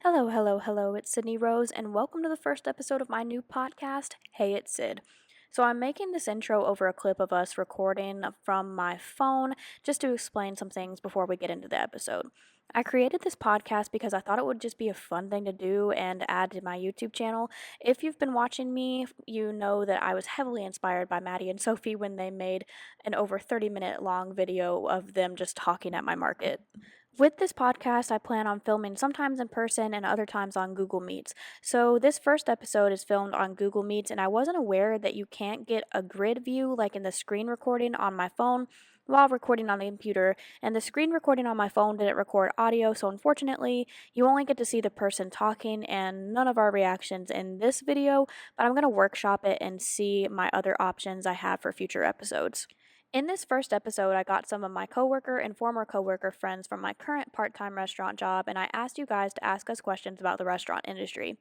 Hello, hello, hello. It's Sydney Rose, and welcome to the first episode of my new podcast, Hey, it's Sid. So, I'm making this intro over a clip of us recording from my phone just to explain some things before we get into the episode. I created this podcast because I thought it would just be a fun thing to do and add to my YouTube channel. If you've been watching me, you know that I was heavily inspired by Maddie and Sophie when they made an over 30-minute long video of them just talking at my market. With this podcast, I plan on filming sometimes in person and other times on Google Meets. So, this first episode is filmed on Google Meets, and I wasn't aware that you can't get a grid view like in the screen recording on my phone while recording on the computer. And the screen recording on my phone didn't record audio, so unfortunately, you only get to see the person talking and none of our reactions in this video. But I'm going to workshop it and see my other options I have for future episodes. In this first episode, I got some of my coworker and former coworker friends from my current part-time restaurant job, and I asked you guys to ask us questions about the restaurant industry.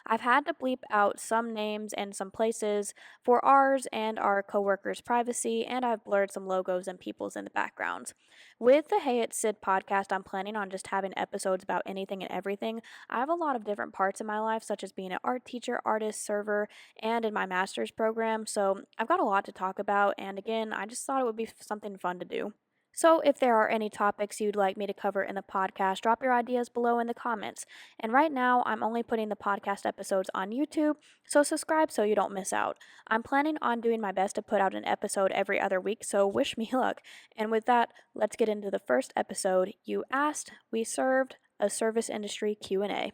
I've had to bleep out some names and some places for ours and our coworkers' privacy, and I've blurred some logos and peoples in the backgrounds. With the Hey It's Sid podcast, I'm planning on just having episodes about anything and everything. I have a lot of different parts in my life, such as being an art teacher, artist, server, and in my master's program, so I've got a lot to talk about, and again, I just thought it would be something fun to do. So, if there are any topics you'd like me to cover in the podcast, drop your ideas below in the comments. And right now, I'm only putting the podcast episodes on YouTube, so subscribe so you don't miss out. I'm planning on doing my best to put out an episode every other week, so wish me luck. And with that, let's get into the first episode. You asked, we served, a service industry Q&A.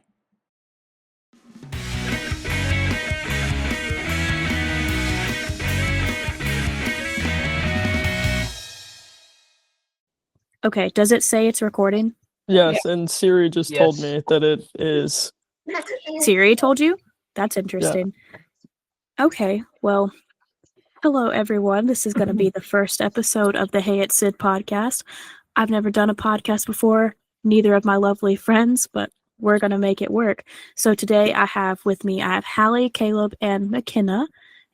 Okay, does it say it's recording? Yes, and Siri just told me that it is. Siri told you? That's interesting. Okay, well, hello everyone. This is going to be the first episode of the Hey It's Sid podcast. I've never done a podcast before, neither of my lovely friends, but we're going to make it work. So today I have Hallie, Caleb, and McKenna,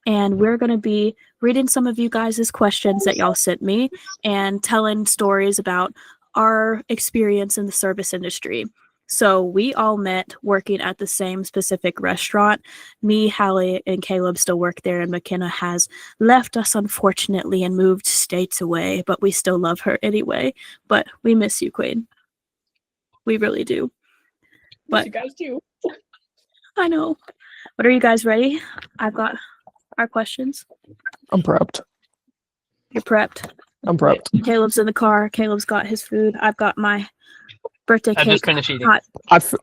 and we're going to be reading some of you guys' questions that y'all sent me and telling stories about our experience in the service industry. So we all met working at the same specific restaurant. Me, Hallie, and Caleb still work there, and McKenna has left us, unfortunately, and moved states away, but we still love her anyway. But we miss you, Queen. We really do. But you guys do. I know. But are you guys ready? I've got our questions. I'm prepped. You're prepped. I'm prepped. Caleb's in the car. Caleb's got his food. I've got my birthday cake. I just finished eating.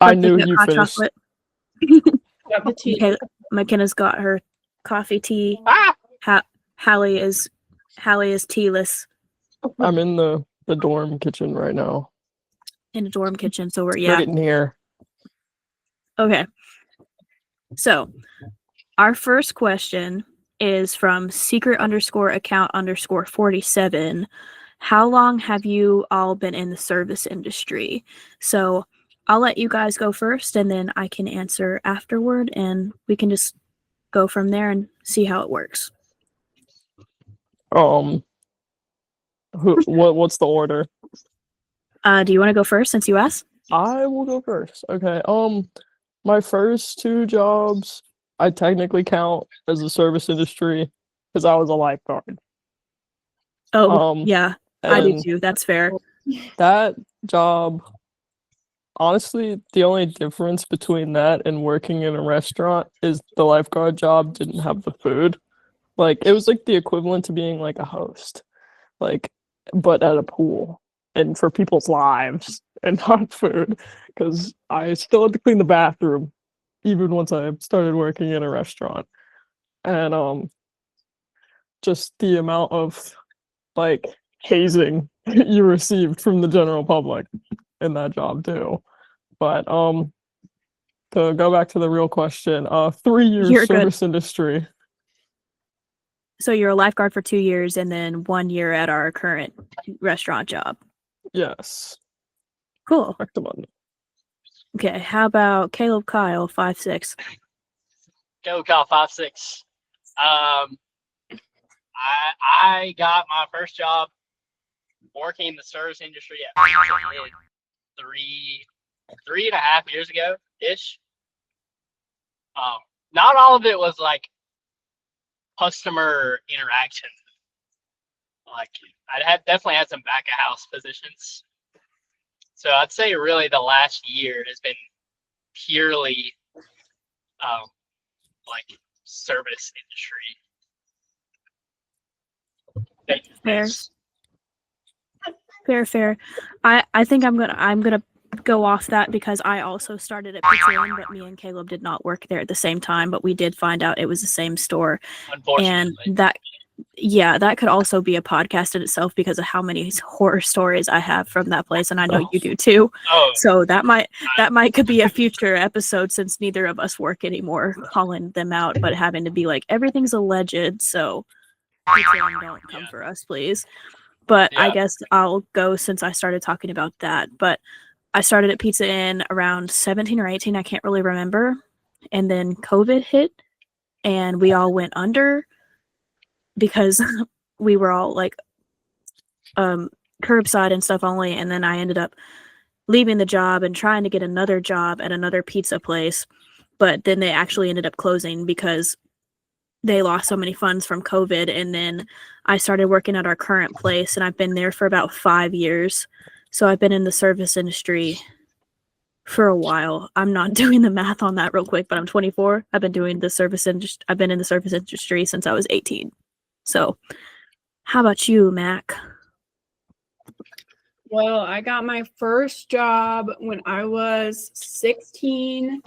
I knew you finished. McKenna's got her coffee tea. Hallie is tealess. I'm in the dorm kitchen right now. In the dorm kitchen, so we're Right in here. Okay. So, our first question is from secret_account_47. How long have you all been in the service industry? So, I'll let you guys go first, and then I can answer afterward, and we can just go from there and see how it works. What's the order? Do you want to go first since you asked? I will go first. Okay. My first two jobs, I technically count as the service industry because I was a lifeguard. Oh, yeah, I do too. That's fair. That job, honestly, the only difference between that and working in a restaurant is the lifeguard job didn't have the food. Like, it was like the equivalent to being like a host, like, but at a pool and for people's lives and not food, because I still had to clean the bathroom even once I started working in a restaurant. And just the amount of like hazing you received from the general public in that job too. But to go back to the real question, 3 years service industry. So you're a lifeguard for 2 years and then 1 year at our current restaurant job. Yes. Cool. Recommend. Okay, how about Caleb Kyle 5'6"? Caleb Kyle 5'6". I got my first job working in the service industry at 3 3.5 years ago ish. Not all of it was like customer interaction. Like I had definitely had some back of house positions. So I'd say really the last year has been purely like service industry. Fair. Fair. I think I'm gonna go off that because I also started at Pizza Inn, but me and Caleb did not work there at the same time, but we did find out it was the same store. And that could also be a podcast in itself because of how many horror stories I have from that place, and I know you do too. So that might could be a future episode since neither of us work anymore, calling them out, but having to be like everything's alleged, so don't come for us, please. But I guess I'll go since I started talking about that. But I started at Pizza Inn around 17 or 18, I can't really remember. And then COVID hit and we all went under because we were all like curbside and stuff only. And then I ended up leaving the job and trying to get another job at another pizza place. But then they actually ended up closing because they lost so many funds from COVID. And then I started working at our current place and I've been there for about 5 years. So I've been in the service industry for a while. I'm not doing the math on that real quick, but I'm 24. I've been in the service industry since I was 18. So how about you, Mac? Well, I got my first job when I was 16.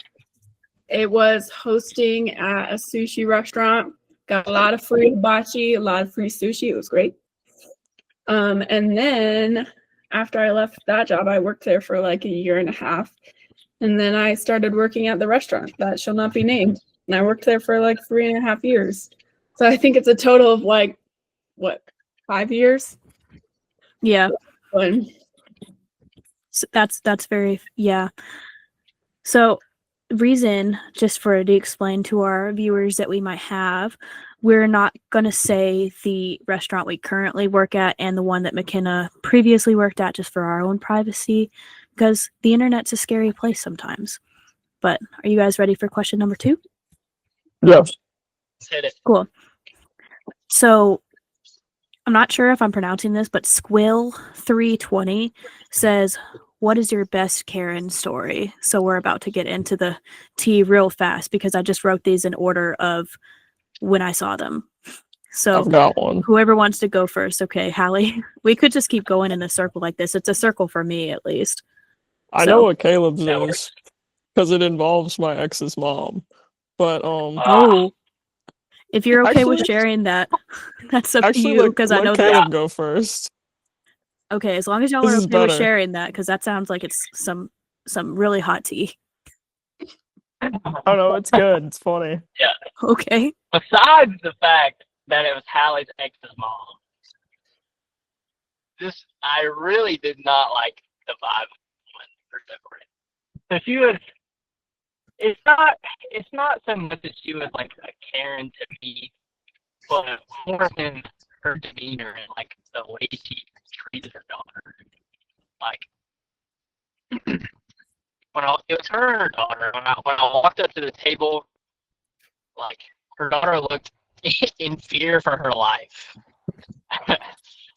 It was hosting at a sushi restaurant. Got a lot of free hibachi, a lot of free sushi. It was great. And then after I left that job, I worked there for like a year and a half. And then I started working at the restaurant that shall not be named. And I worked there for like 3.5 years. So I think it's a total of like, 5 years? Yeah. Fun. So that's very, yeah. So reason, just for to explain to our viewers that we might have, we're not going to say the restaurant we currently work at and the one that McKenna previously worked at just for our own privacy, because the internet's a scary place sometimes. But are you guys ready for question number 2? Yes. Let's hit it. Cool. So I'm not sure if I'm pronouncing this, but Squill320 says, what is your best Karen story? So we're about to get into the tea real fast because I just wrote these in order of when I saw them. So I've got one. Whoever wants to go first. Okay, Hallie. We could just keep going in a circle like this. It's a circle for me, at least. I know what Caleb's is because it involves my ex's mom. But oh, if you're okay with sharing that, that's up to you because I know Caleb go first. Okay, as long as y'all are okay with sharing that, because that sounds like it's some really hot tea. Oh no, it's good. It's funny. Yeah. Okay. Besides the fact that it was Hallie's ex's mom, I really did not like the vibe when so she was. It's not so much that she was like a Karen to me, but more than her demeanor and like the way she treated her daughter. Like it was her and her daughter. When I walked up to the table, like her daughter looked in fear for her life.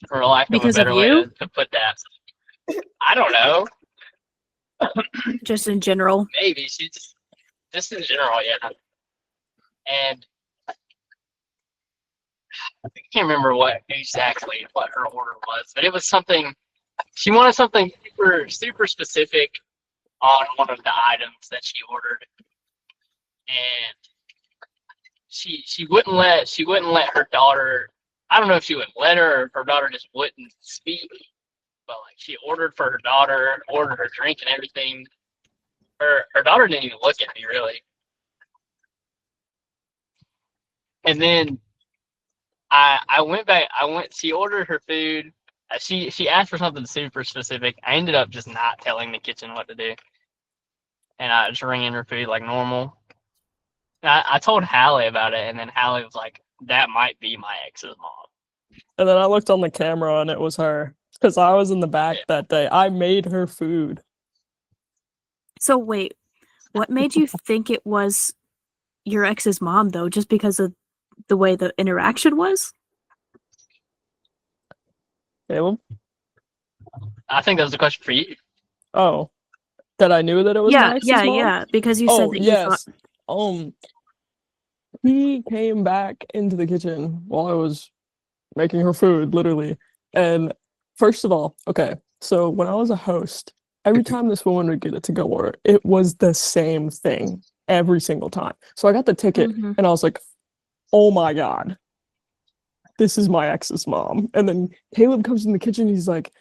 For lack of a better way to put that. I don't know. Just in general. Maybe she just in general, yeah. And I can't remember what her order was, but it was something. She wanted something super specific on one of the items that she ordered, and she wouldn't let her daughter. I don't know if she wouldn't let her or if her daughter just wouldn't speak, but like she ordered for her daughter, ordered her drink and everything. Her daughter didn't even look at me really. And then I went back. She ordered her food. She asked for something super specific. I ended up just not telling the kitchen what to do, and I just ring in her food like normal. I told Hallie about it, and then Hallie was like, "That might be my ex's mom." And then I looked on the camera, and it was her because I was in the back that day. I made her food. So wait, what made you think it was your ex's mom though? Just because of the way the interaction was? Caleb? I think that was a question for you. Oh, that I knew that it was Yeah, my yeah, ex's mom? yeah. Because you said Oh, that you thought. yes. He came back into the kitchen while I was making her food, literally. And first of all, okay, so when I was a host, every time this woman would get a to-go order, it was the same thing every single time. So I got the ticket Mhm. and I was like, oh my God, this is my ex's mom. And then Caleb comes in the kitchen, he's like,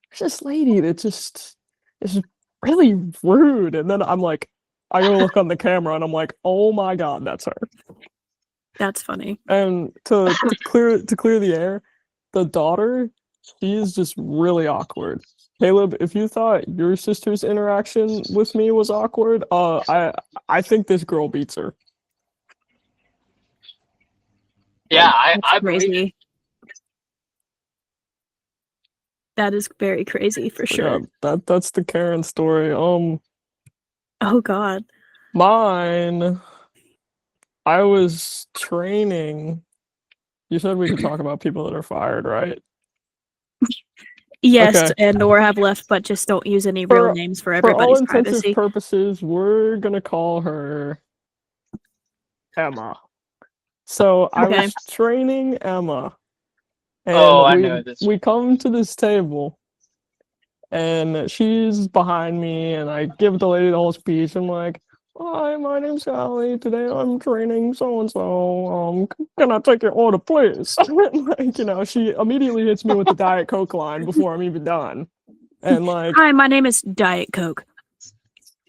there's this lady that just is really rude. And then I'm like, I go look on the camera and I'm like, oh my God, that's her. That's funny. And to clear the air, the daughter, she is just really awkward. Caleb, if you thought your sister's interaction with me was awkward, I think this girl beats her. Yeah, That's I believe it. crazy. That is very crazy for Yeah, sure. that's the Karen story. Oh God. Mine, I was training. You said we could talk about people that are fired, right? Yes, Okay. and or have left, but just don't use any real For names for for all everybody's intensive privacy. purposes, we're gonna call her Emma. So I Okay. was training Emma, Oh, and I we know this. we come to this table, and she's behind me, and I give the lady the whole speech. I'm like, "Hi, my name's Sally. Today I'm training so and so. Can I take your order, please?" Like, she immediately hits me with the Diet Coke line before I'm even done, and like, Hi, my name is Diet Coke.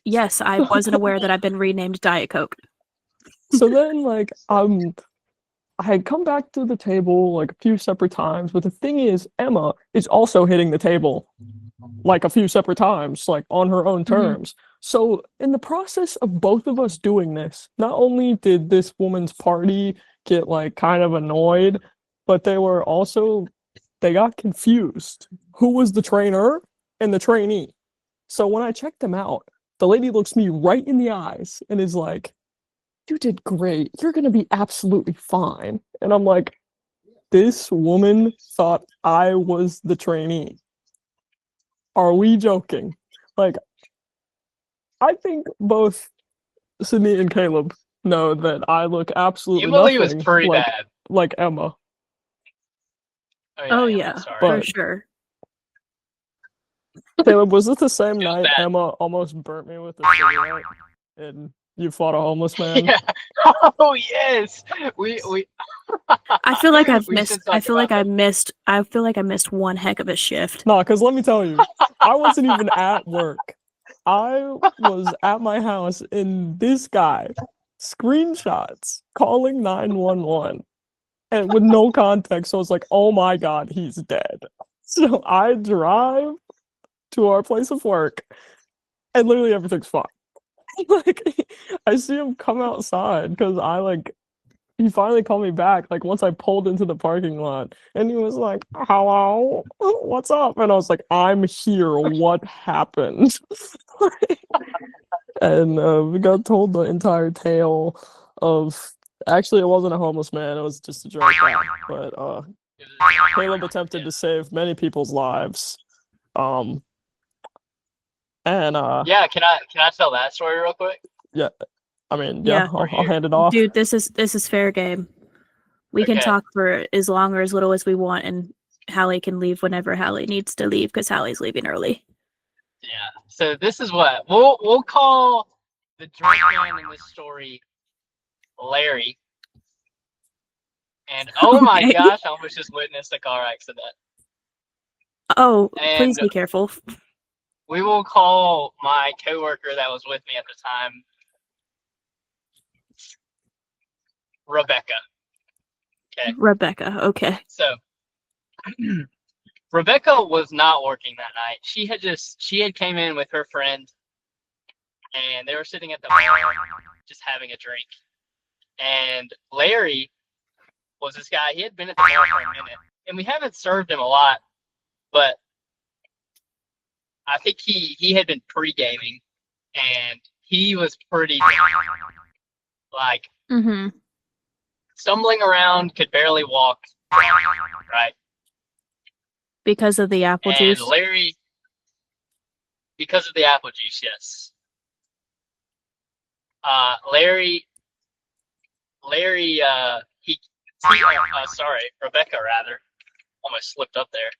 Yes, I wasn't aware that I've been renamed Diet Coke. so then like I had come back to the table like a few separate times, but the thing is, Emma is also hitting the table like a few separate times, like on her own Mhm. terms. So, in the process of both of us doing this, not only did this woman's party get like kind of annoyed, but they got confused. Who was the trainer and the trainee? So, when I checked them out, the lady looks me right in the eyes and is like, you did great. You're going to be absolutely fine. And I'm like, this woman thought I was the trainee. Are we joking? Like, I think both Sydney and Caleb know that I look absolutely Emily was nothing pretty bad. like Emma. Oh Emily, yeah, sorry. for But sure. Caleb, was it the same It was night bad. Emma almost burnt me with a cigarette and you fought a homeless man? Yeah. Oh yes. We. I feel like I've we missed. should talk I feel about like I that. missed. I feel like I missed one heck of a shift. Nah, because let me tell you, I wasn't even at work. I was at my house and this guy screenshots calling 911 and with no context. So I was like, oh my God, he's dead. So I drive to our place of work and literally everything's fine. Like, I see him come outside because he finally called me back, like, once I pulled into the parking lot, and he was like, "Hello, what's up?" And I was like, "I'm here. What happened?" And we got told the entire tale of. Actually, it wasn't a homeless man. It was just a drunk guy. But Caleb attempted to save many people's lives. Um, and Yeah, can I tell that story real quick? yeah, I mean, yeah, Yeah, I'll hand it off. dude, this is fair game. We can Okay. talk for as long or as little as we want, and Hallie can leave whenever Hallie needs to leave because Hallie's leaving early. Yeah. So this is what we'll call the drunk man in this story Larry. And oh my Okay. gosh, I almost just witnessed a car accident. Oh, please And be careful. we will call my coworker that was with me at the time Rebecca. Okay. Rebecca. Okay. So Rebecca was not working that night. She had came in with her friend and they were sitting at the bar just having a drink. And Larry was this guy. He had been at the bar for a minute. And we haven't served him a lot, but I think he had been pre-gaming and he was pretty like Mm-hmm. stumbling around, could barely walk, right? Because of the apple And juice. Larry, because of the apple juice, yes. Larry, sorry, Rebecca rather, almost slipped up there.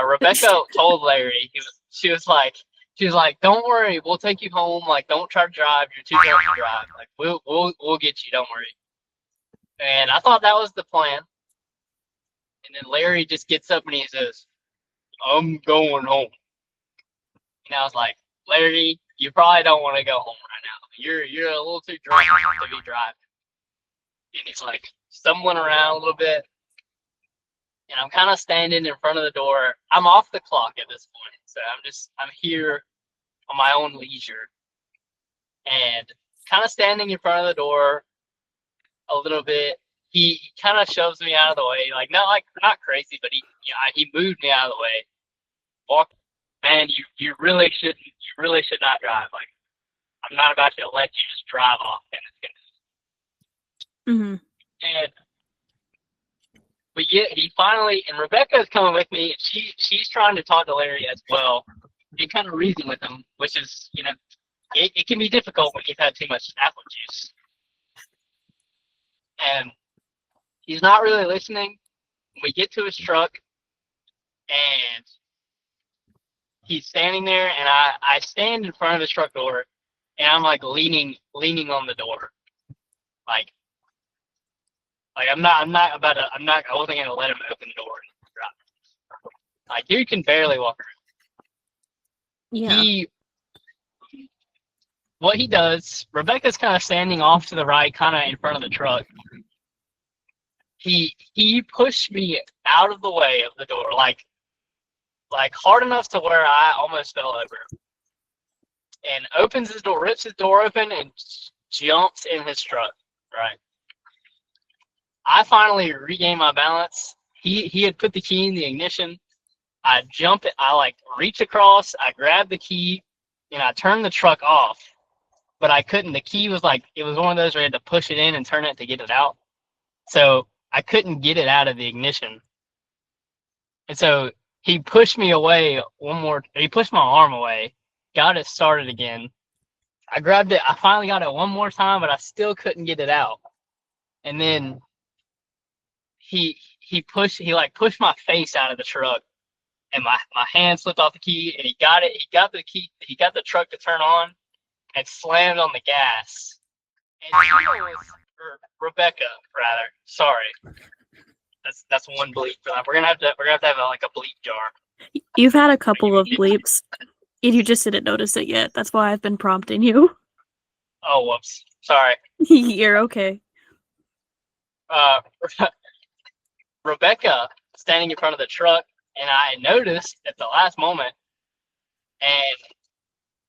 Rebecca told Larry, she was like, don't worry, we'll take you home. Like, don't try to drive. You're too drunk to drive. Like, we'll get you. Don't worry. And I thought that was the plan. And then Larry just gets up and he says, I'm going home. And I was like, Larry, you probably don't want to go home right now. You're a little too drunk to be driving. And he's like stumbling around a little bit. And I'm kind of standing in front of the door. I'm off the clock at this point. So I'm here on my own leisure. And kind of standing in front of the door a little bit. He kind of shoves me out of the way. Like, not crazy, but he moved me out of the way. Walk, man, you really should not drive. Like, I'm not about to let you just drive off and it's gonna. Mm-hmm. And he finally, and Rebecca's coming with me, and she's trying to talk to Larry as well. And kind of reason with him, which is, it can be difficult when you've had too much apple juice. And he's not really listening. We get to his truck, and he's standing there, and I stand in front of his truck door, and I'm like leaning on the door, like I wasn't gonna let him open the door and drive. Like, dude can barely walk around. Yeah. What he does, Rebecca's kind of standing off to the right, kind of in front of the truck. He pushed me out of the way of the door, like hard enough to where I almost fell over. And opens his door, rips his door open, and jumps in his truck. Right. I finally regain my balance. He had put the key in the ignition. I jump it. I reach across. I grab the key, and I turn the truck off. But I couldn't. The key was it was one of those where you had to push it in and turn it to get it out. So I couldn't get it out of the ignition. And so he pushed me away he pushed my arm away, got it started again. I grabbed it. I finally got it one more time, but I still couldn't get it out. And then he pushed my face out of the truck, and my hand slipped off the key, and he got the key. He got the truck to turn on and slammed on the gas. And Rebecca, rather. Sorry. That's one bleep. We're gonna have to have a bleep jar. You've had a couple of bleeps, and you just didn't notice it yet. That's why I've been prompting you. Oh, whoops. Sorry. You're okay. Rebecca standing in front of the truck, and I noticed at the last moment, and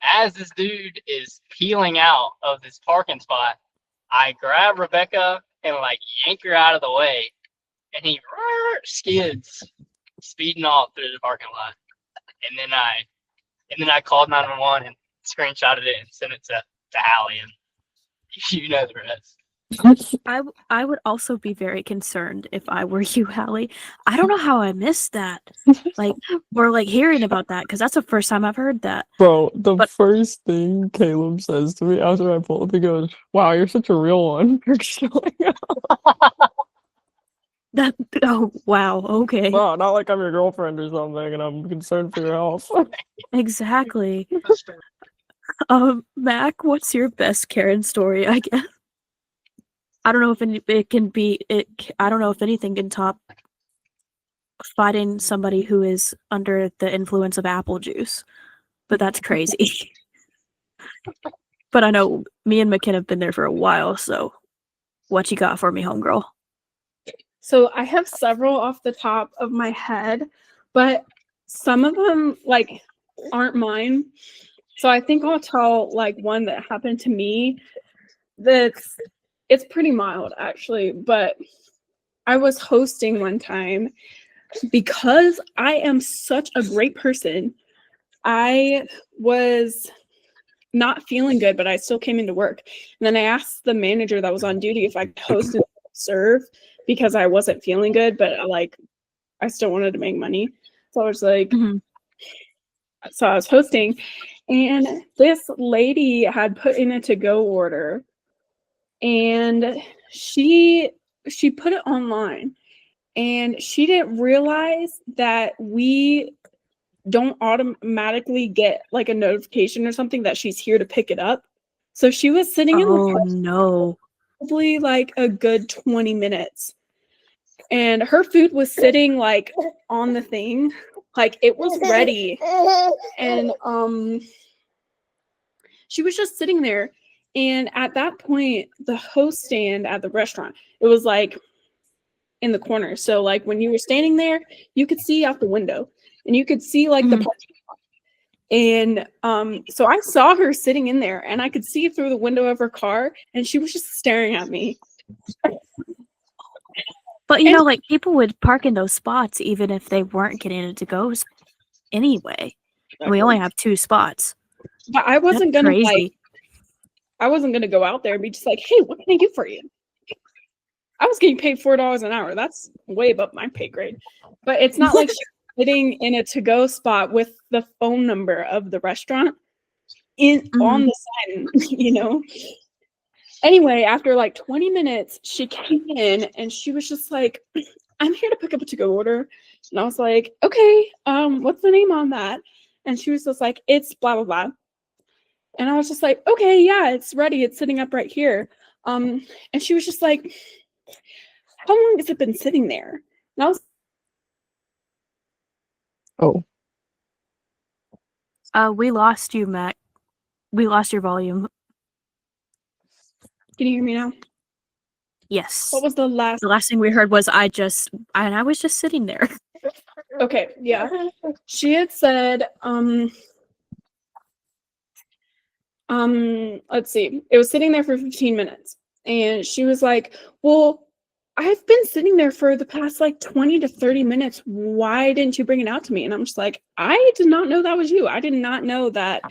as this dude is peeling out of this parking spot, I grab Rebecca and yank her out of the way, and he skids, speeding off through the parking lot. And then I called 911 and screenshotted it and sent it to Allie, and you know the rest. I would also be very concerned if I were you, Hallie. I don't know how I missed that. Or hearing about that, because that's the first time I've heard that. Bro, first thing Caleb says to me after I pull up, he goes, "Wow, you're such a real one for showing up." Oh, wow, okay. Wow, not like I'm your girlfriend or something and I'm concerned for your health. Exactly. Mac, what's your best Karen story, I guess? I don't know if I don't know if anything can top fighting somebody who is under the influence of apple juice, but that's crazy. But I know me and McKenna have been there for a while, so what you got for me, homegirl? So I have several off the top of my head, but some of them aren't mine. So I think I'll tell one that happened to me. It's pretty mild actually, but I was hosting one time because I am such a great person. I was not feeling good, but I still came into work. And then I asked the manager that was on duty if I could host and serve because I wasn't feeling good, but I still wanted to make money. So I was like, so I was hosting, and this lady had put in a to-go order, and she put it online, and she didn't realize that we don't automatically get like a notification or something that she's here to pick it up. So she was sitting in the car no. probably like a good 20 minutes. And her food was sitting like on the thing, like it was ready. And she was just sitting there. And at that point, the host stand at the restaurant, it was like in the corner. So like when you were standing there, you could see out the window and you could see like the parking lot. And so I saw her sitting in there and I could see through the window of her car and she was just staring at me. But you know, like people would park in those spots even if they weren't getting it to go anyway. And we only have 2 spots. But I wasn't That's gonna crazy. I wasn't gonna go out there and be just like, hey, what can I do for you? I was getting paid $4 an hour. That's way above my pay grade. But it's not like she's sitting in a to-go spot with the phone number of the restaurant on the sign, you know. Anyway, after like 20 minutes, she came in and she was just like, I'm here to pick up a to-go order. And I was like, okay, what's the name on that? And she was just like, it's blah, blah, blah. And I was just like, okay, yeah, it's ready. It's sitting up right here. And she was just like, how long has it been sitting there? And I was We lost you, Mac. We lost your volume. Can you hear me now? Yes. What was the last? The last thing we heard was I was just sitting there. Okay, yeah. She had said, let's see. It was sitting there for 15 minutes. And she was like, well, I've been sitting there for the past like 20 to 30 minutes. Why didn't you bring it out to me? And I'm just like, I did not know that was you. I did not know that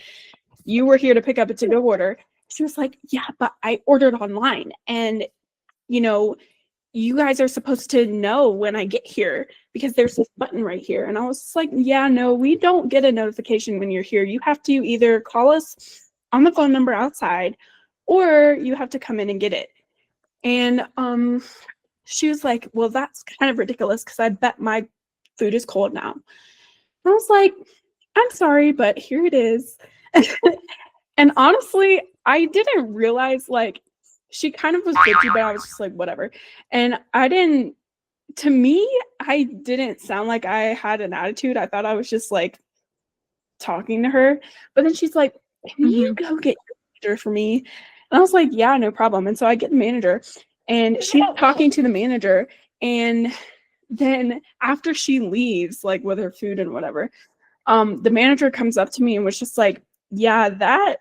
you were here to pick up a to-go order. She was like, yeah, but I ordered online. And, you know, you guys are supposed to know when I get here because there's this button right here. And I was just like, yeah, no, we don't get a notification when you're here. You have to either call us on the phone number outside or you have to come in and get it. And she was like, well, that's kind of ridiculous because I bet my food is cold now. And I was like, I'm sorry, but here it is. And honestly, I didn't realize, like, she kind of was bitchy, but I was just like, whatever. And I didn't sound like I had an attitude. I thought I was just like talking to her. But then she's like, can you go get your manager for me? And I was like, yeah, no problem. And so I get the manager and she's talking to the manager. And then after she leaves, like with her food and whatever, the manager comes up to me and was just like, yeah,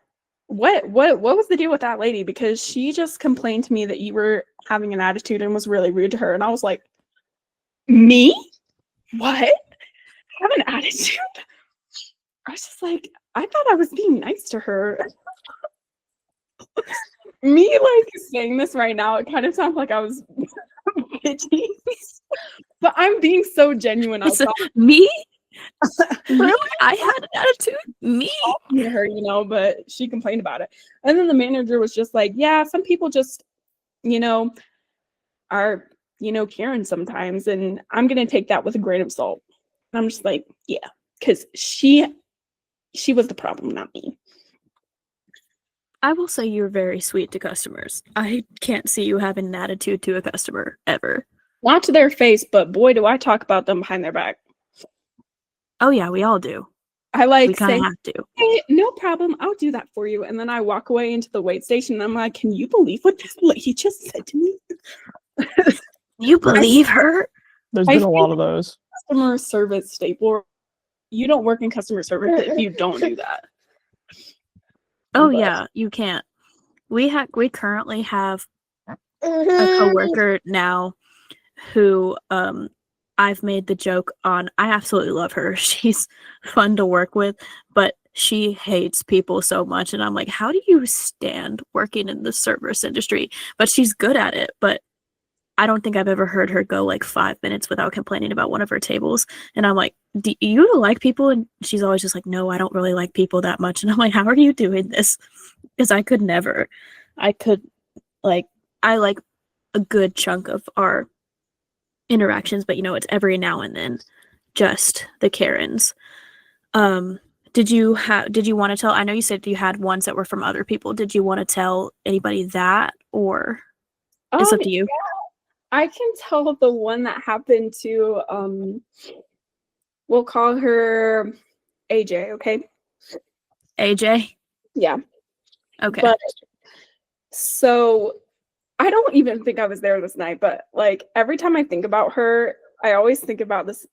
what was the deal with that lady? Because she just complained to me that you were having an attitude and was really rude to her. And I was like, me? What? Have an attitude? I was just like, I thought I was being nice to her. Me like saying this right now, it kind of sounds like I was bitchy. But I'm being so genuine. I was me? Really? I had an attitude? Me? talking to her, you know, but she complained about it. And then the manager was just like, yeah, some people just, you know, are, you know, Karen sometimes. And I'm going to take that with a grain of salt. And I'm just like, yeah, because she was the problem, not me. I will say you're very sweet to customers. I can't see you having an attitude to a customer ever. Not to their face, but boy, do I talk about them behind their back. Oh yeah, we all do. I like We kind say, of have to. hey, no problem, I'll do that for you. And then I walk away into the wait station and I'm like, can you believe what this lady just said to me? You believe her? There's been a lot of those. Customer service staple. You don't work in customer service if you don't do that. Oh But- yeah, you can't. We currently have a coworker now who I've made the joke on. I absolutely love her. She's fun to work with, but she hates people so much. And I'm like, how do you stand working in the service industry? But she's good at it. But I don't think I've ever heard her go like 5 minutes without complaining about one of her tables. And I'm like, do you like people? And she's always just like, no, I don't really like people that much. And I'm like, how are you doing this? Because I could never. I could, like, I like a good chunk of our interactions, but it's every now and then just the Karens. Did you want to tell, I know you said you had ones that were from other people. Did you want to tell anybody that, or it's up to you? Yeah, I can tell the one that happened to we'll call her AJ, okay? AJ? Yeah. Okay. But so I don't even think I was there this night, but like every time I think about her, I always think about this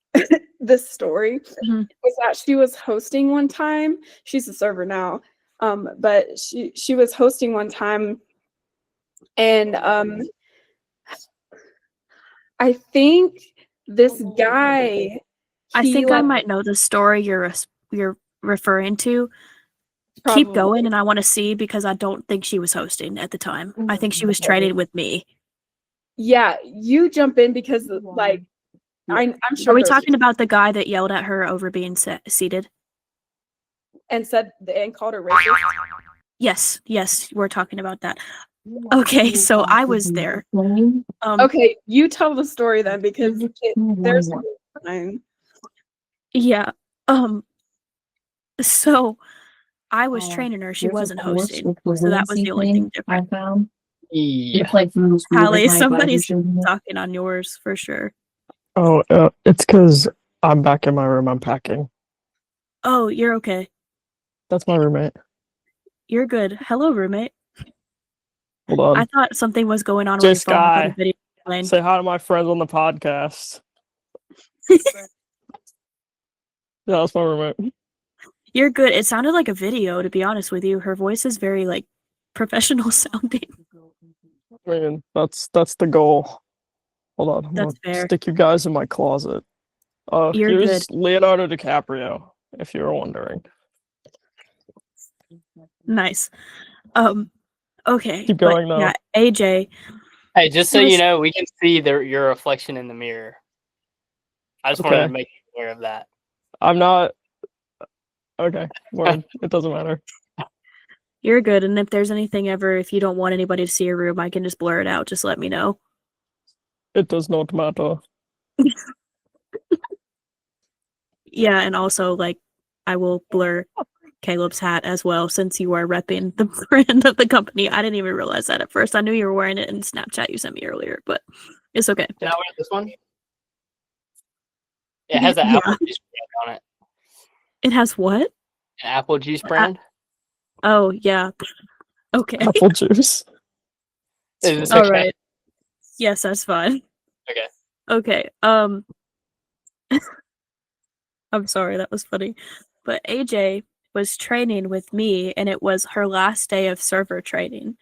this story. Mhm. Was that she was hosting one time. She's a server now. But she was hosting one time, and I think this guy, I he think I like might know the story you're referring to. Keep probably going, and I want to see, because I don't think she was hosting at the time. I think she was training with me. yeah, you jump in because like I'm sure Are we there's- talking about the guy that yelled at her over being seated? and said and called her racist. Yes, we're talking about that. Okay, so I was there. Okay, you tell the story then, because there's time. Yeah. So I was training her. She wasn't hosting. So that was the only thing different. Yeah. Hallie, somebody's talking on yours for sure. Oh, it's because I'm back in my room. I'm packing. Oh, you're okay. That's my roommate. You're good. Hello, roommate. Hold on. I thought something was going on with your This phone. I thought a guy. video was playing. Say hi to my friends on the podcast. Yeah, that's my roommate. You're good. It sounded like a video, to be honest with you. Her voice is very like professional sounding. I mean, that's the goal. Hold on. I'm That's gonna fair. stick you guys in my closet. You're Here's good. Leonardo DiCaprio, if you were wondering. Nice. Okay. Keep But going though. yeah, AJ. Hey, just so It you was- know, we can see your reflection in the mirror. I just wanted Okay. to make you aware of that. I'm not. Okay, word. It doesn't matter. You're good. And if there's anything ever, if you don't want anybody to see your room, I can just blur it out. Just let me know. It does not matter. Yeah, and also like I will blur Caleb's hat as well, since you are repping the brand of the company. I didn't even realize that at first. I knew you were wearing it in Snapchat you sent me earlier, but it's okay. Can I wear this one? It has an Yeah. apple juice brand on it. It has what? An apple juice brand. Oh yeah. Okay. Apple juice. Is this All okay? right. Yes, that's fine. Okay. Okay. I'm sorry, that was funny. But AJ was training with me, and it was her last day of server training.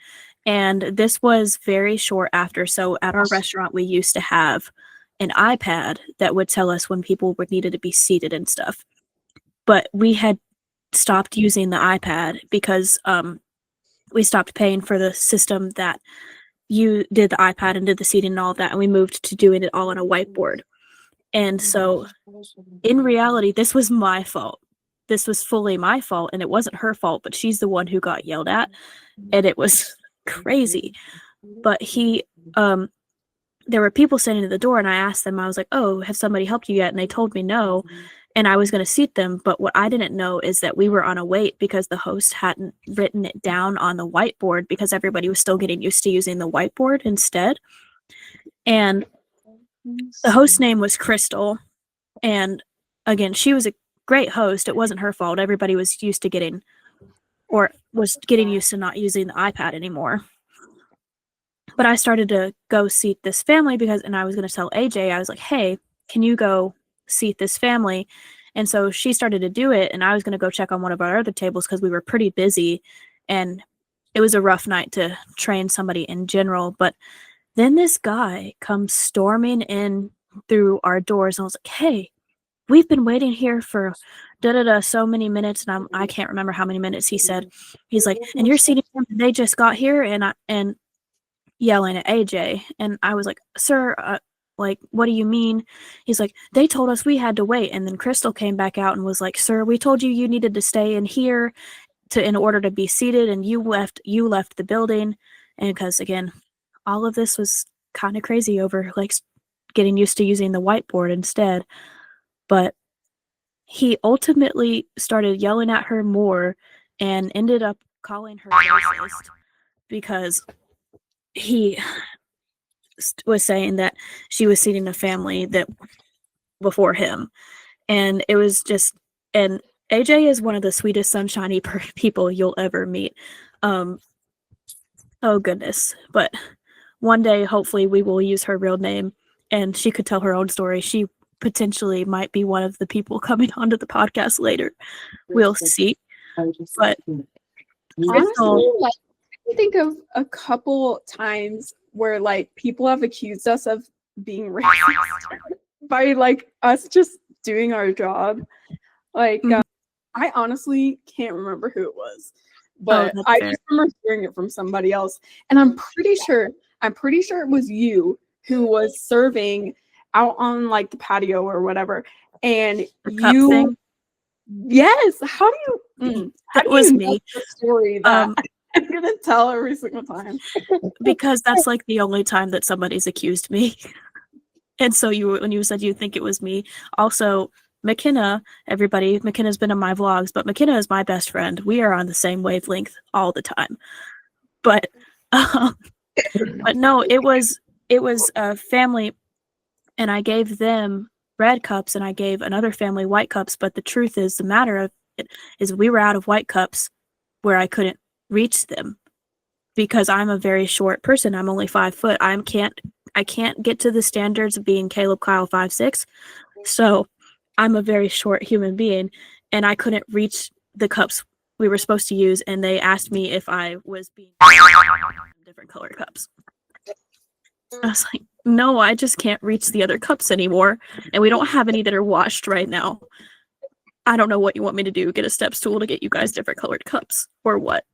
And this was very short after. So at our restaurant, we used to have an iPad that would tell us when people were needed to be seated and stuff. But we had stopped using the iPad because we stopped paying for the system that you did the iPad and did the seating and all of that, and we moved to doing it all on a whiteboard. And so in reality, this was my fault. This was fully my fault, and it wasn't her fault, but she's the one who got yelled at, and it was crazy. But there were people standing at the door, and I asked them, I was like, oh, has somebody helped you yet? And they told me no, and I was going to seat them. But what I didn't know is that we were on a wait because the host hadn't written it down on the whiteboard, because everybody was still getting used to using the whiteboard instead. And the host's name was Crystal. And again, she was a great host. It wasn't her fault. Everybody was used to getting used to not using the iPad anymore. But I started to go seat this family and I was going to tell AJ, I was like, hey, can you go seat this family? And so she started to do it, and I was going to go check on one of our other tables because we were pretty busy, and it was a rough night to train somebody in general. But then this guy comes storming in through our doors, and I was like, hey, we've been waiting here for so many minutes, and I can't remember how many minutes he said. He's like, and you're seating them, and they just got here, and yelling at AJ, and I was like, sir, like, what do you mean? He's like, they told us we had to wait, and then Crystal came back out and was like, sir, we told you needed to stay in here in order to be seated, and you left the building, and because again, all of this was kind of crazy over like getting used to using the whiteboard instead, but he ultimately started yelling at her more and ended up calling her racist because he was saying that she was seating a family that before him, and it was just, and AJ is one of the sweetest sunshiny people you'll ever meet. Oh goodness, but one day hopefully we will use her real name and she could tell her own story. She potentially might be one of the people coming onto the podcast later. We'll see. But honestly, like, I think of a couple times where like people have accused us of being racist by like us just doing our job. Like I honestly can't remember who it was, but I just remember hearing it from somebody else, and I'm pretty sure it was you who was serving out on like the patio or whatever, and you. Yes. How do you? That was me. The story that I'm gonna tell every single time because that's like the only time that somebody's accused me. And so when you said you think it was me, also McKenna, McKenna's been in my vlogs, but McKenna is my best friend. We are on the same wavelength all the time. But no, it was a family, and I gave them red cups and I gave another family white cups, but the truth is, the matter of it is we were out of white cups where I couldn't reach them because I'm a very short person. I'm only 5 foot. I can't get to the standards of being Caleb Kyle 5'6". So I'm a very short human being, and I couldn't reach the cups we were supposed to use, and they asked me if I was being different colored cups. I was like, no, I just can't reach the other cups anymore, and we don't have any that are washed right now. I don't know what you want me to do, get a steps tool to get you guys different colored cups, or what.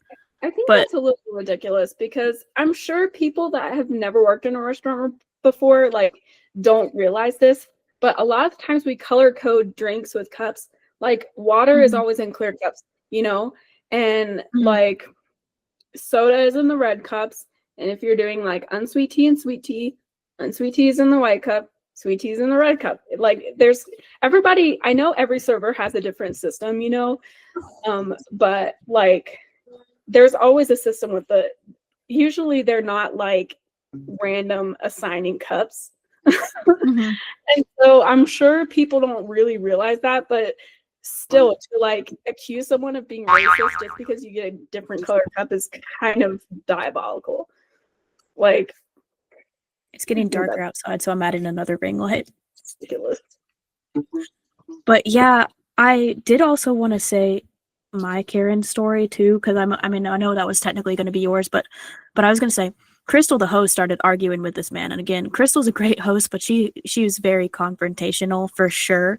I think that's a little ridiculous, because I'm sure people that have never worked in a restaurant before like don't realize this, but a lot of times we color code drinks with cups. Like water is always in clear cups, you know, and like soda is in the red cups. And if you're doing like unsweet tea and sweet tea is in the white cup, sweet tea is in the red cup. Like there's everybody, I know every server has a different system, you know, but like there's always a system with usually they're not like random assigning cups. And so I'm sure people don't really realize that, but still to like accuse someone of being racist just because you get a different color cup is kind of diabolical. Like, it's getting darker outside, so I'm adding another ring light. Ridiculous. But yeah, I did also want to say my Karen story too, because I mean I know that was technically going to be yours, but I was going to say Crystal, the host, started arguing with this man, and again, Crystal's a great host, but she was very confrontational for sure.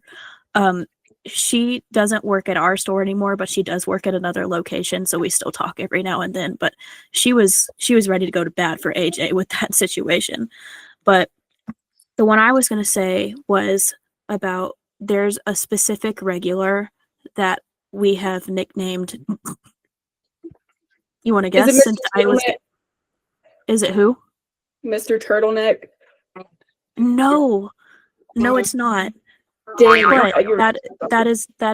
She doesn't work at our store anymore, but she does work at another location, so we still talk every now and then. But she was ready to go to bat for AJ with that situation. But the one I was going to say was about there's a specific regular that we have nicknamed. You want to guess? Is it who? Mr. Turtleneck? No, it's not. Dang, but that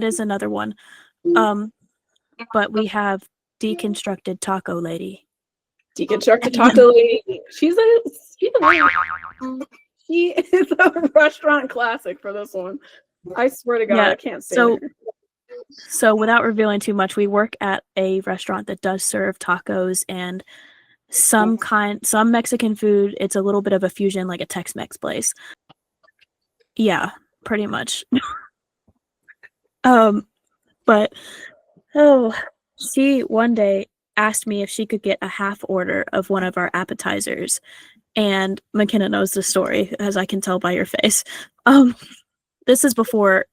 is another one. But we have Deconstructed Taco Lady. Deconstructed Taco Lady. She is a restaurant classic for this one. I swear to God, I can't say it. So without revealing too much, we work at a restaurant that does serve tacos and some Mexican food. It's a little bit of a fusion, like a Tex-Mex place. Yeah, pretty much. But she one day asked me if she could get a half order of one of our appetizers, and McKenna knows the story, as I can tell by your face. This is before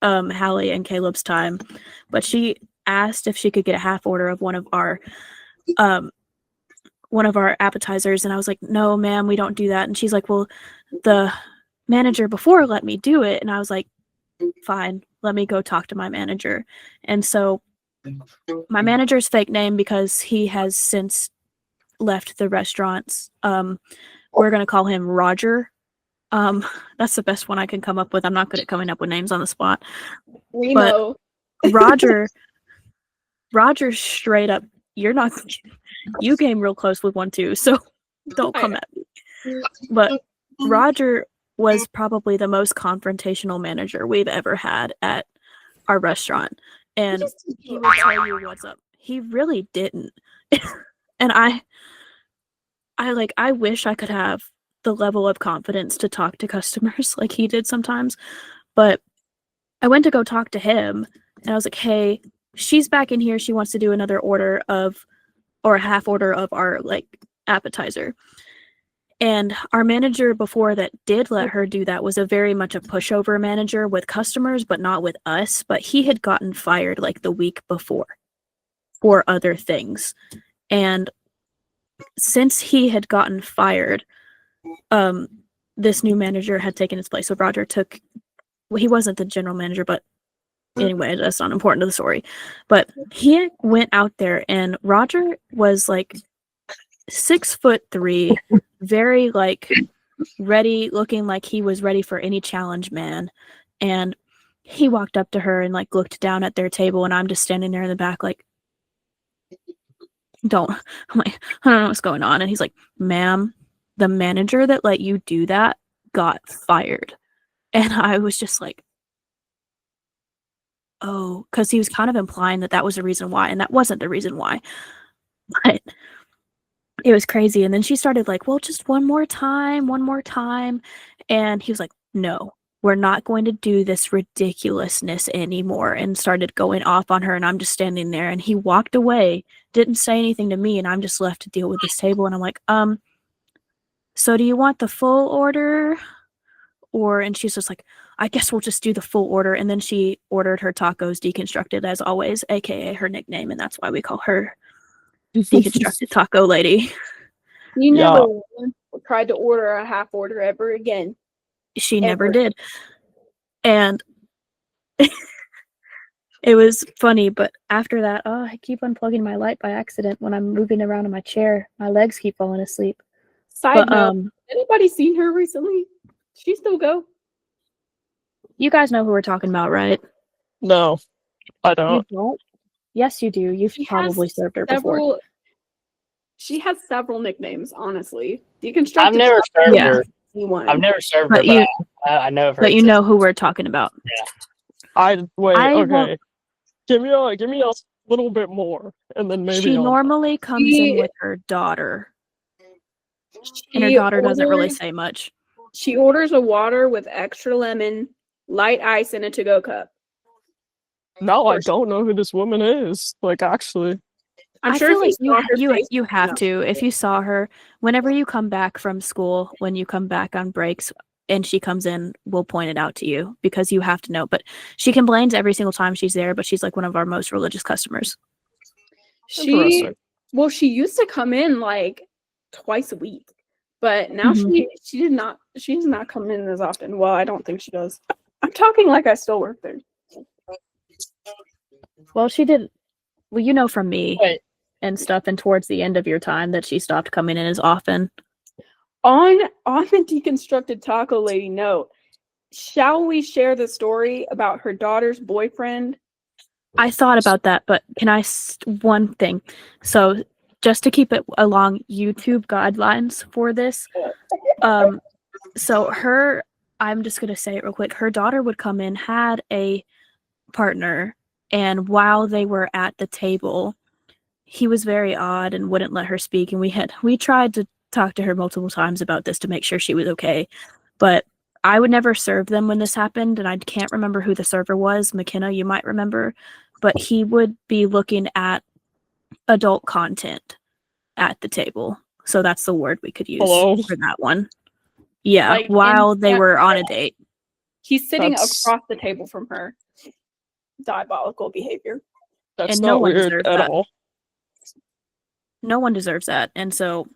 Hallie and Caleb's time, but she asked if she could get a half order of one of our appetizers, and I was like, no ma'am, we don't do that. And she's like, well, the manager before let me do it. And I was like, fine, let me go talk to my manager. And so my manager's fake name, because he has since left the restaurants, we're going to call him Roger. That's the best one I can come up with. I'm not good at coming up with names on the spot. Remo. But Roger straight up, you came real close with one too, so don't come at me. But Roger was probably the most confrontational manager we've ever had at our restaurant. And he would tell you what's up. He really didn't. And I wish I could have the level of confidence to talk to customers like he did sometimes. But I went to go talk to him, and I was like, hey, she's back in here. She wants to do another order or a half order of our appetizer. And our manager before that did let her do that was a very much a pushover manager with customers, but not with us. But he had gotten fired like the week before for other things. And since he had gotten fired, this new manager had taken his place. So Roger he wasn't the general manager, but anyway, that's not important to the story. But he went out there, and Roger was like 6'3", very ready, looking like he was ready for any challenge, man. And he walked up to her and looked down at their table, and I'm just standing there in the back I'm like, I don't know what's going on. And he's like, ma'am, the manager that let you do that got fired. And I was just like, oh, because he was kind of implying that was the reason why, and that wasn't the reason why. But it was crazy. And then she started well, just one more time. And he was like, no, we're not going to do this ridiculousness anymore, and started going off on her. And I'm just standing there, and he walked away, didn't say anything to me, and I'm just left to deal with this table. And I'm like, so do you want the full order? And she's just like, I guess we'll just do the full order. And then she ordered her tacos deconstructed, as always, aka her nickname, and that's why we call her Deconstructed Taco Lady. You never tried to order a half order ever again. She never did. And it was funny, but after that, I keep unplugging my light by accident when I'm moving around in my chair. My legs keep falling asleep. Side note, anybody seen her recently? She still go? You guys know who we're talking about, right? No, I don't. You don't? Yes, you do. You've probably served her before. She has several nicknames, honestly. Deconstructed. I've never served her. One. I've never served her, but I know of her. But you know who we're talking about. Yeah. Okay. Give me a little bit more, and then maybe she normally comes in with her daughter. And her daughter doesn't really say much. She orders a water with extra lemon, light ice, and a to-go cup. No, I don't know who this woman is. Actually. I'm sure if you have to. If you saw her, whenever you come back from school, when you come back on breaks and she comes in, we'll point it out to you, because you have to know. But she complains every single time she's there, but she's one of our most religious customers. She used to come in twice a week, but now she does not come in as often. Well, I don't think she does. I'm talking like I still work there. Well, she did. Well, from me and stuff, and towards the end of your time that she stopped coming in as often. On the Deconstructed Taco Lady note, shall we share the story about her daughter's boyfriend? I thought about that, but can I one thing? So just to keep it along YouTube guidelines for this, so I'm just gonna say it real quick. Her daughter would come in, had a partner, and while they were at the table, he was very odd and wouldn't let her speak. And we tried to talk to her multiple times about this to make sure she was okay. But I would never serve them when this happened, and I can't remember who the server was. McKenna, you might remember. But he would be looking at adult content at the table. So that's the word we could use for that one. Yeah, while they were on a date. He's sitting That's across the table from her. Diabolical behavior. that's And no not one weird deserves at that. all. No one deserves that. And so,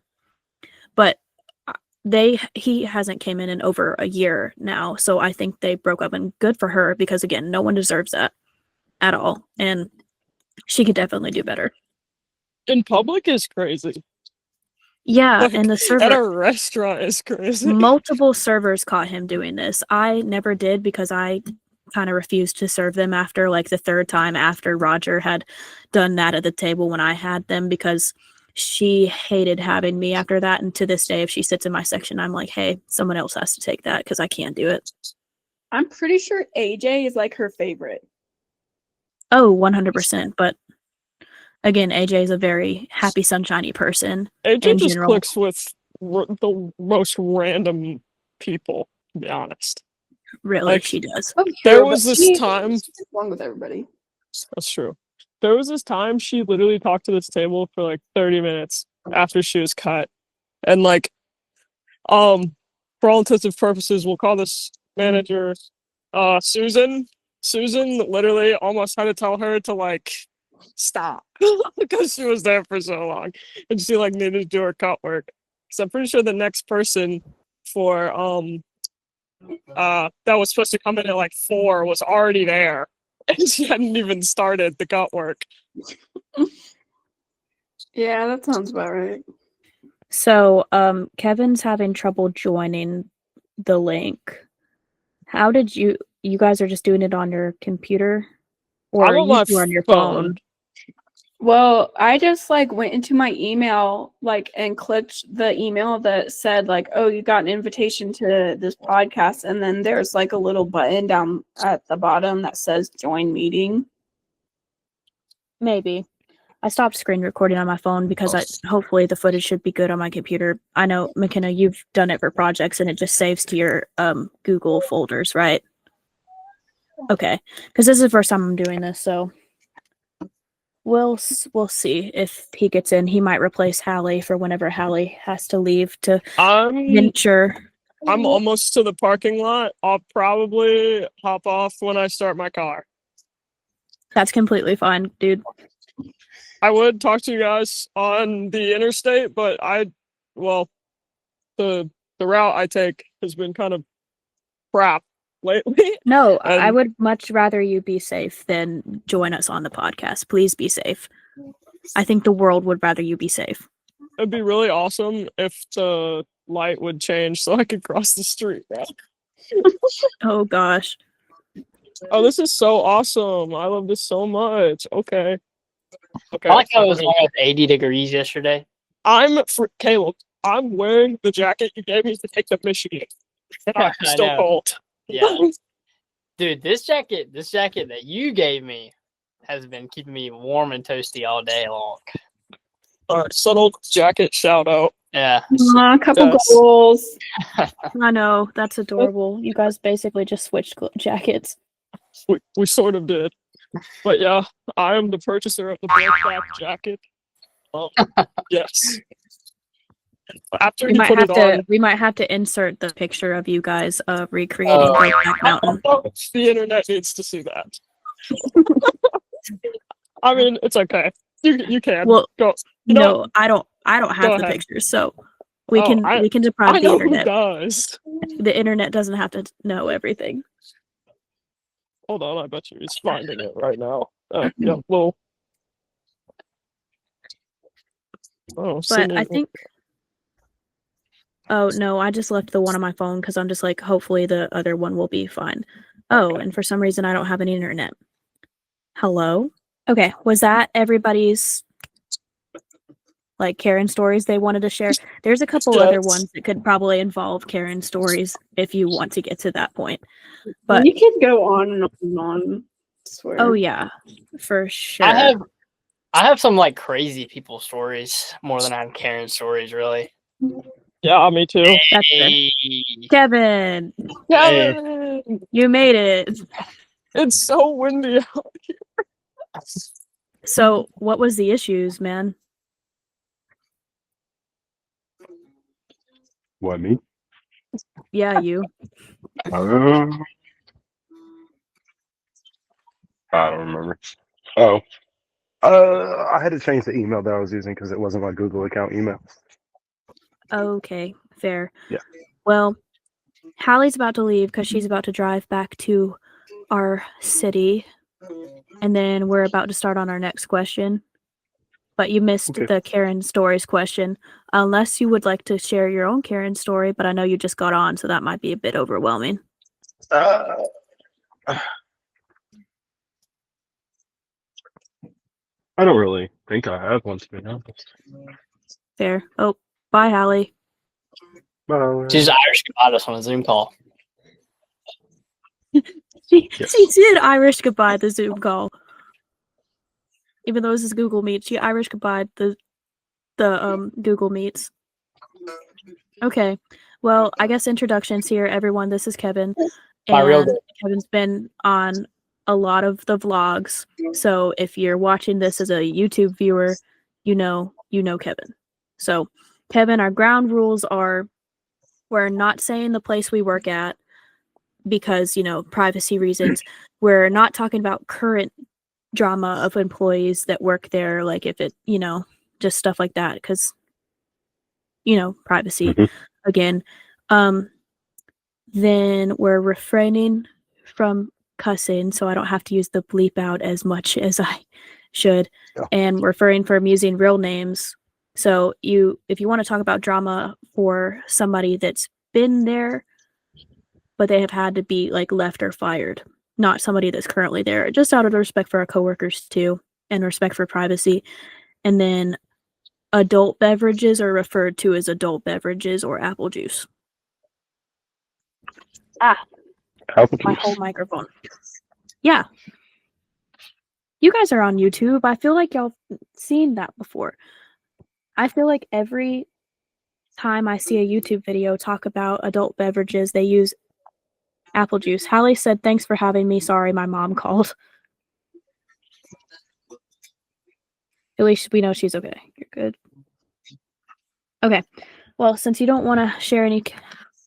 but he hasn't came in over a year now, so I think they broke up, and good for her, because again, no one deserves that at all, and she could definitely do better. In public is crazy. Yeah, Like, and the at server, a restaurant is crazy. multiple servers caught him doing this. I never did, because I kind of refused to serve them after like the third time after Roger had done that at the table when I had them, because she hated having me after that. And to this day, if she sits in my section, I'm like, hey, someone else has to take that because I can't do it. I'm pretty sure AJ is like her favorite. Oh, 100%. But again, AJ is a very happy, sunshiny person AJ in just general. clicks with the most random people, to be honest. Really, Like, she does. Oh, there sure, was but this she time. gets along with everybody. That's true. There was this time she literally talked to this table for like 30 minutes after she was cut. And like, for all intents and purposes, we'll call this manager Susan. Susan literally almost had to tell her to like stop because she was there for so long and she like needed to do her cut work. So I'm pretty sure the next person for that was supposed to come in at like 4 was already there and she hadn't even started the cut work. Yeah, that sounds about right. So, Kevin's having trouble joining the link. How did you guys are just doing it on your computer? Or I'm are on you my two on your phone. phone? Well, I just like went into my email and clicked the email that said like, "Oh, you got an invitation to this podcast," and then there's like a little button down at the bottom that says "Join Meeting." Maybe. I stopped screen recording on my phone because hopefully the footage should be good on my computer. I know, McKenna, you've done it for projects and it just saves to your Google folders, right? Okay, because this is the first time I'm doing this, so we'll see if he gets in. He might replace Hallie for whenever Hallie has to leave to venture. I'm almost to the parking lot. I'll probably hop off when I start my car. That's completely fine, dude. I would talk to you guys on the interstate, but the route I take has been kind of crap lately. No, I And would much rather you be safe than join us on the podcast. Please be safe. I think the world would rather you be safe. it'd be really awesome if the light would change so I could cross the street. Oh gosh. Oh, this is so awesome. I love this so much. Okay. I like how it was almost 80 degrees yesterday. Caleb, I'm wearing the jacket you gave me to take to Michigan. And I'm I still know. cold. Yeah. Dude, this jacket that you gave me has been keeping me warm and toasty all day long. All right, subtle jacket shout out. Yeah. A couple Yes. goals. I know, that's adorable. You guys basically just switched jackets. We sort of did. But yeah, I am the purchaser of the black jacket. Yes. After We you might put have it to on, insert the picture of you guys recreating Brokeback Mountain. the internet needs to see that. I mean, it's okay. You can Well, go. no, I don't have Go the ahead. pictures, so we Oh, can deprive I the know who internet. does. The internet doesn't have to know everything. Hold on, I bet you he's finding it right now. Yeah, well. Oh, But Sydney. I think. Oh no, I just left the one on my phone because I'm just like, hopefully the other one will be fine. Oh, and for some reason I don't have any internet. Hello? Okay, was that everybody's like Karen stories they wanted to share? There's a couple other Yes. ones that could probably involve Karen stories if you want to get to that point. But We could go on and on and on. I swear. oh yeah, for sure. I have some like crazy people stories more than I have Karen stories, really. Yeah, me too. That's fair. Hey. Kevin, Kevin! you made it. It's so windy out here. So, what was the issues, man? What, me? Yeah, you. I don't remember. Oh, I had to change the email that I was using because it wasn't my Google account email. Okay, fair. Yeah. Well, Hallie's about to leave because she's about to drive back to our city, and then we're about to start on our next question. But you missed Okay. the Karen stories question, unless you would like to share your own Karen story. But I know you just got on, so that might be a bit overwhelming. I don't really think I have one, to be honest. Fair. Oh, bye, Hallie. She's Irish about us on a Zoom call. She Yes. did Irish goodbye the Zoom call. Even though this is Google Meet, she Irish goodbye the Google Meets. Okay. Well, I guess introductions here, everyone. This is Kevin. My real And Kevin's been on a lot of the vlogs. So if you're watching this as a YouTube viewer, you know Kevin. So Kevin, our ground rules are we're not saying the place we work at because, privacy reasons. We're not talking about current drama of employees that work there, like if it, just stuff like that, because, privacy again. Then we're refraining from cussing, so I don't have to use the bleep out as much as I should, and referring from using real names. So if you want to talk about drama for somebody that's been there, but they have had to be like left or fired, not somebody that's currently there, just out of respect for our coworkers too, and respect for privacy. And then adult beverages are referred to as adult beverages or apple juice. Apple My juice. whole microphone. Yeah. You guys are on YouTube. I feel like y'all seen that before. I feel like every time I see a YouTube video talk about adult beverages, they use apple juice. Hallie said, "Thanks for having me. Sorry, my mom called." At least we know she's okay. You're good. Okay. Well, since you don't want to share any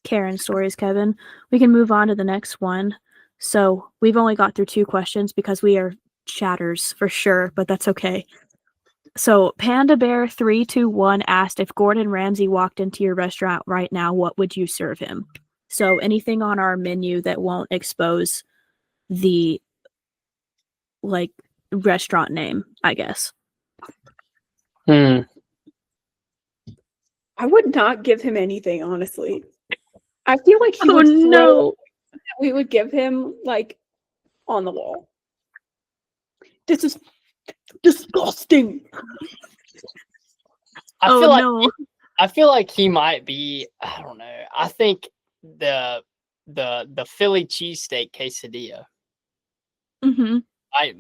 Karen stories, Kevin, we can move on to the next one. So we've only got through 2 questions because we are chatters for sure, but that's okay. So Panda Bear 321 asked if Gordon Ramsay walked into your restaurant right now, what would you serve him? So anything on our menu that won't expose the restaurant name, I guess. Hmm. I would not give him anything, honestly. I feel like he Oh would throw no. that we would give him like on the wall. This is disgusting. I Oh feel like no. I feel like he might be. I don't know. I think the Philly cheesesteak quesadilla Mm-hmm.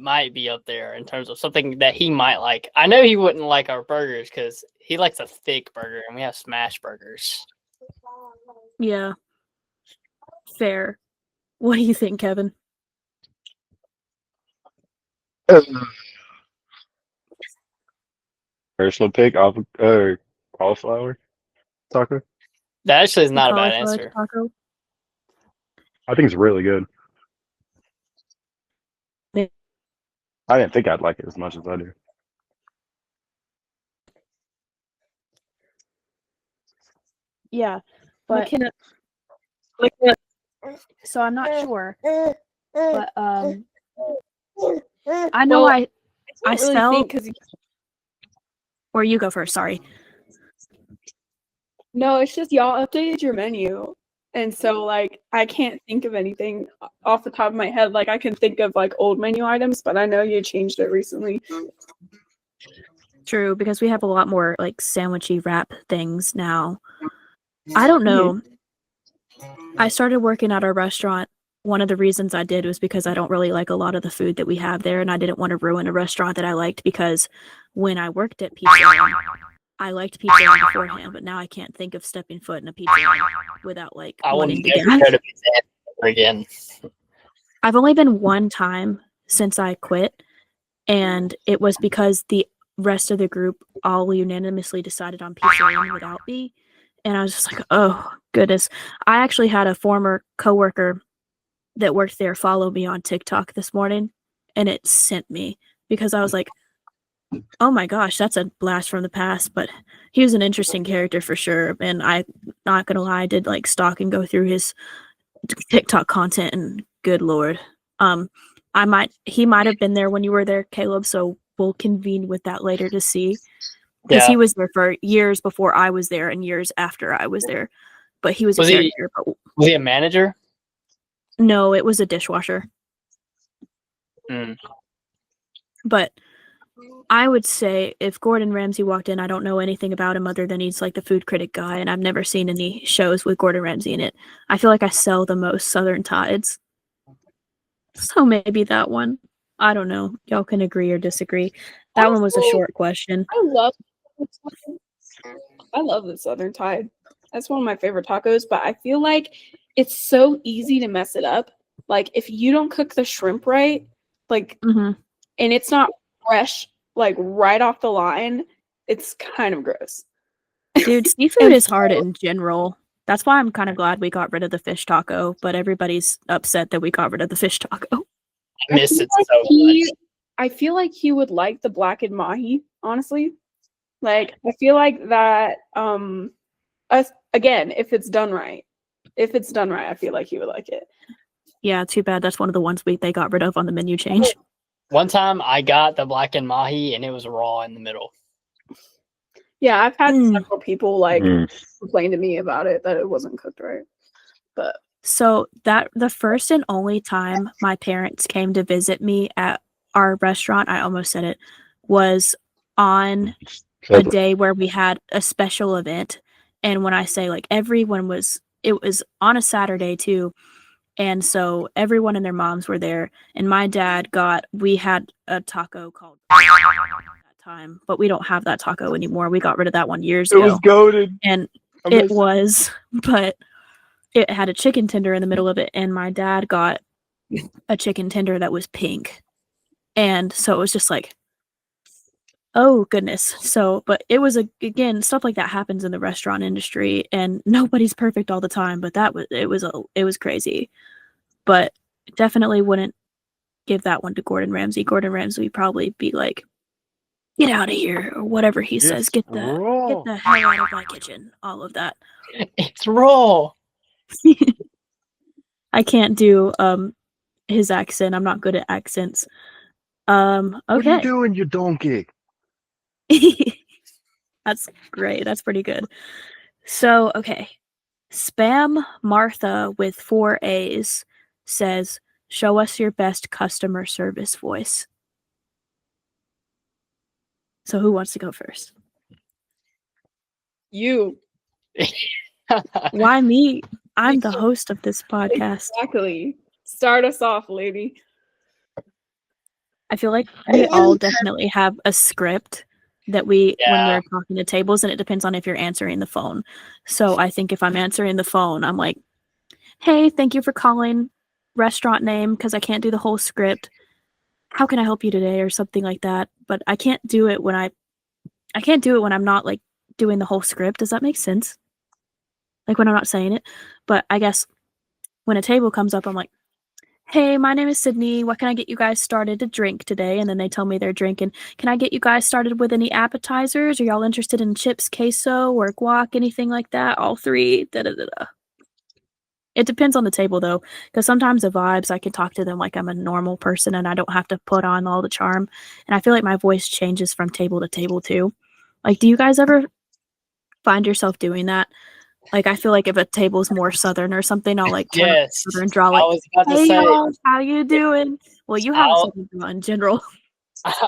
might be up there in terms of something that he might like. I know he wouldn't like our burgers because he likes a thick burger, and we have smash burgers. Yeah. Fair. What do you think, Kevin? Personal pick, cauliflower taco. That actually is not a bad Cauliflower answer. taco? I think it's really good. Yeah. I didn't think I'd like it as much as I do. Yeah. But so I'm not sure. But I know Well, I don't really sell think because or you go first, sorry. no, it's just y'all updated your menu. And so like I can't think of anything off the top of my head. Like I can think of like old menu items, but I know you changed it recently. True, because we have a lot more like sandwichy wrap things now. I don't know. I started working at our restaurant. One of the reasons I did was because I don't really like a lot of the food that we have there, and I didn't want to ruin a restaurant that I liked because when I worked at Pizza Hut, I liked Pizza Hut beforehand, but now I can't think of stepping foot in a Pizza Hut without like I will wanting to never gag. go to Pizza Hut ever again. I've only been one time since I quit, and it was because the rest of the group all unanimously decided on Pizza Hut without me. And I was just like, oh, goodness. I actually had a former coworker that worked there follow me on TikTok this morning. and it sent me because I was like, oh my gosh, that's a blast from the past. But he was an interesting character for sure. And I'm not gonna lie, I did like stalk and go through his TikTok content, and good lord. He might have been there when you were there, Caleb, so we'll convene with that later to see. Because Yeah. he was there for years before I was there and years after I was there. But he was a character. But Was he a manager? no, it was a dishwasher. Mm. But I would say if Gordon Ramsay walked in, I don't know anything about him other than he's like the food critic guy, and I've never seen any shows with Gordon Ramsay in it. I feel like I sell the most Southern Tides. So maybe that one. I don't know. Y'all can agree or disagree. That one was a Honestly, short question. I love the Southern Tide. That's one of my favorite tacos, but I feel like it's so easy to mess it up. Like if you don't cook the shrimp right, like Hmm. and it's not fresh, like right off the line, it's kind of gross. Dude, seafood And is hard in general. That's why I'm kind of glad we got rid of the fish taco, but everybody's upset that we got rid of the fish taco. I miss it like so much. I feel like he would like the blackened mahi, honestly. Like I feel like that again, if it's done right. If it's done right, I feel like he would like it. Yeah, too bad. That's one of the ones they got rid of on the menu change. One time I got the blackened mahi and it was raw in the middle. Yeah, I've had Mm. several people like complain to me about it that it wasn't cooked right. But So the first and only time my parents came to visit me at our restaurant, I almost said it, was on a day where we had a special event. And when I say like everyone was, it was on a Saturday too. And so everyone and their moms were there. And my dad we had a taco called that time, but we don't have that taco anymore. We got rid of that one years It was ago. goated. And I it miss it. was, but it had a chicken tender in the middle of it. And my dad got a chicken tender that was pink. And so it was just like, oh goodness. So, but it was again, stuff like that happens in the restaurant industry, and nobody's perfect all the time, but it was crazy. But definitely wouldn't give that one to Gordon Ramsay. Gordon Ramsay would probably be like, get out of here, or whatever he says. Get the hell out of my kitchen. All of that. It's raw. I can't do his accent. I'm not good at accents. What are you Okay. doing, you donkey? That's great. That's pretty good. So, okay. Spam Martha with 4 A's says, show us your best customer service voice. So who wants to go first? you Why me? I'm the host of this podcast. exactly. Start us off, lady. I feel like we all definitely have a script that when Yeah. we're talking to tables, and it depends on if you're answering the phone. So I think if I'm answering the phone, I'm like, hey, thank you for calling restaurant name, because I can't do the whole script. How can I help you today, or something like that? But I can't do it when I'm not like doing the whole script. Does that make sense? Like when I'm not saying it. But I guess when a table comes up, I'm like, hey, my name is Sydney. What can I get you guys started to drink today? And then they tell me they're drinking. Can I get you guys started with any appetizers? Are y'all interested in chips, queso, or guac, anything like that? All three. Da-da-da-da. It depends on the table though, because sometimes the vibes, I can talk to them like I'm a normal person and I don't have to put on all the charm. And I feel like my voice changes from table to table too. Like, do you guys ever find yourself doing that? Like, I feel like if a table's more southern or something, I'll like turn up Yes. the southern draw, I like, was about to hey say y'all, how you doing? Well, you have a I'll- southern draw in general. I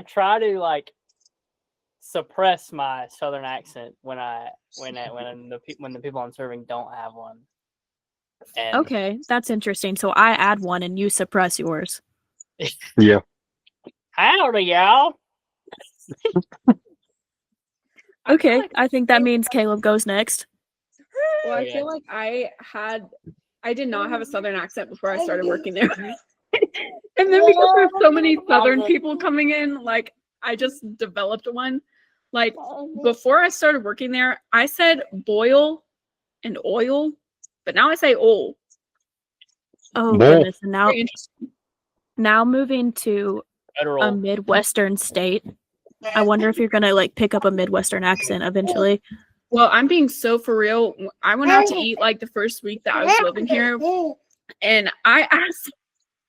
try to like suppress my southern accent when the people I'm serving don't have one. And Okay, that's interesting. So I add one and you suppress yours. Yeah. howdy, y'all. Okay, I think that means Caleb goes next. Well, I Okay. feel like I did not have a southern accent before I started working there. And then because there's so many southern people coming in, like I just developed one. Like before I started working there, I said boil and oil, but now I say oil. Oh Bull. goodness! And Very interesting. now moving to a Federal. Midwestern state. I wonder if you're gonna like pick up a Midwestern accent eventually. Well, I'm being so for real. I went out to eat like the first week that I was living here, and I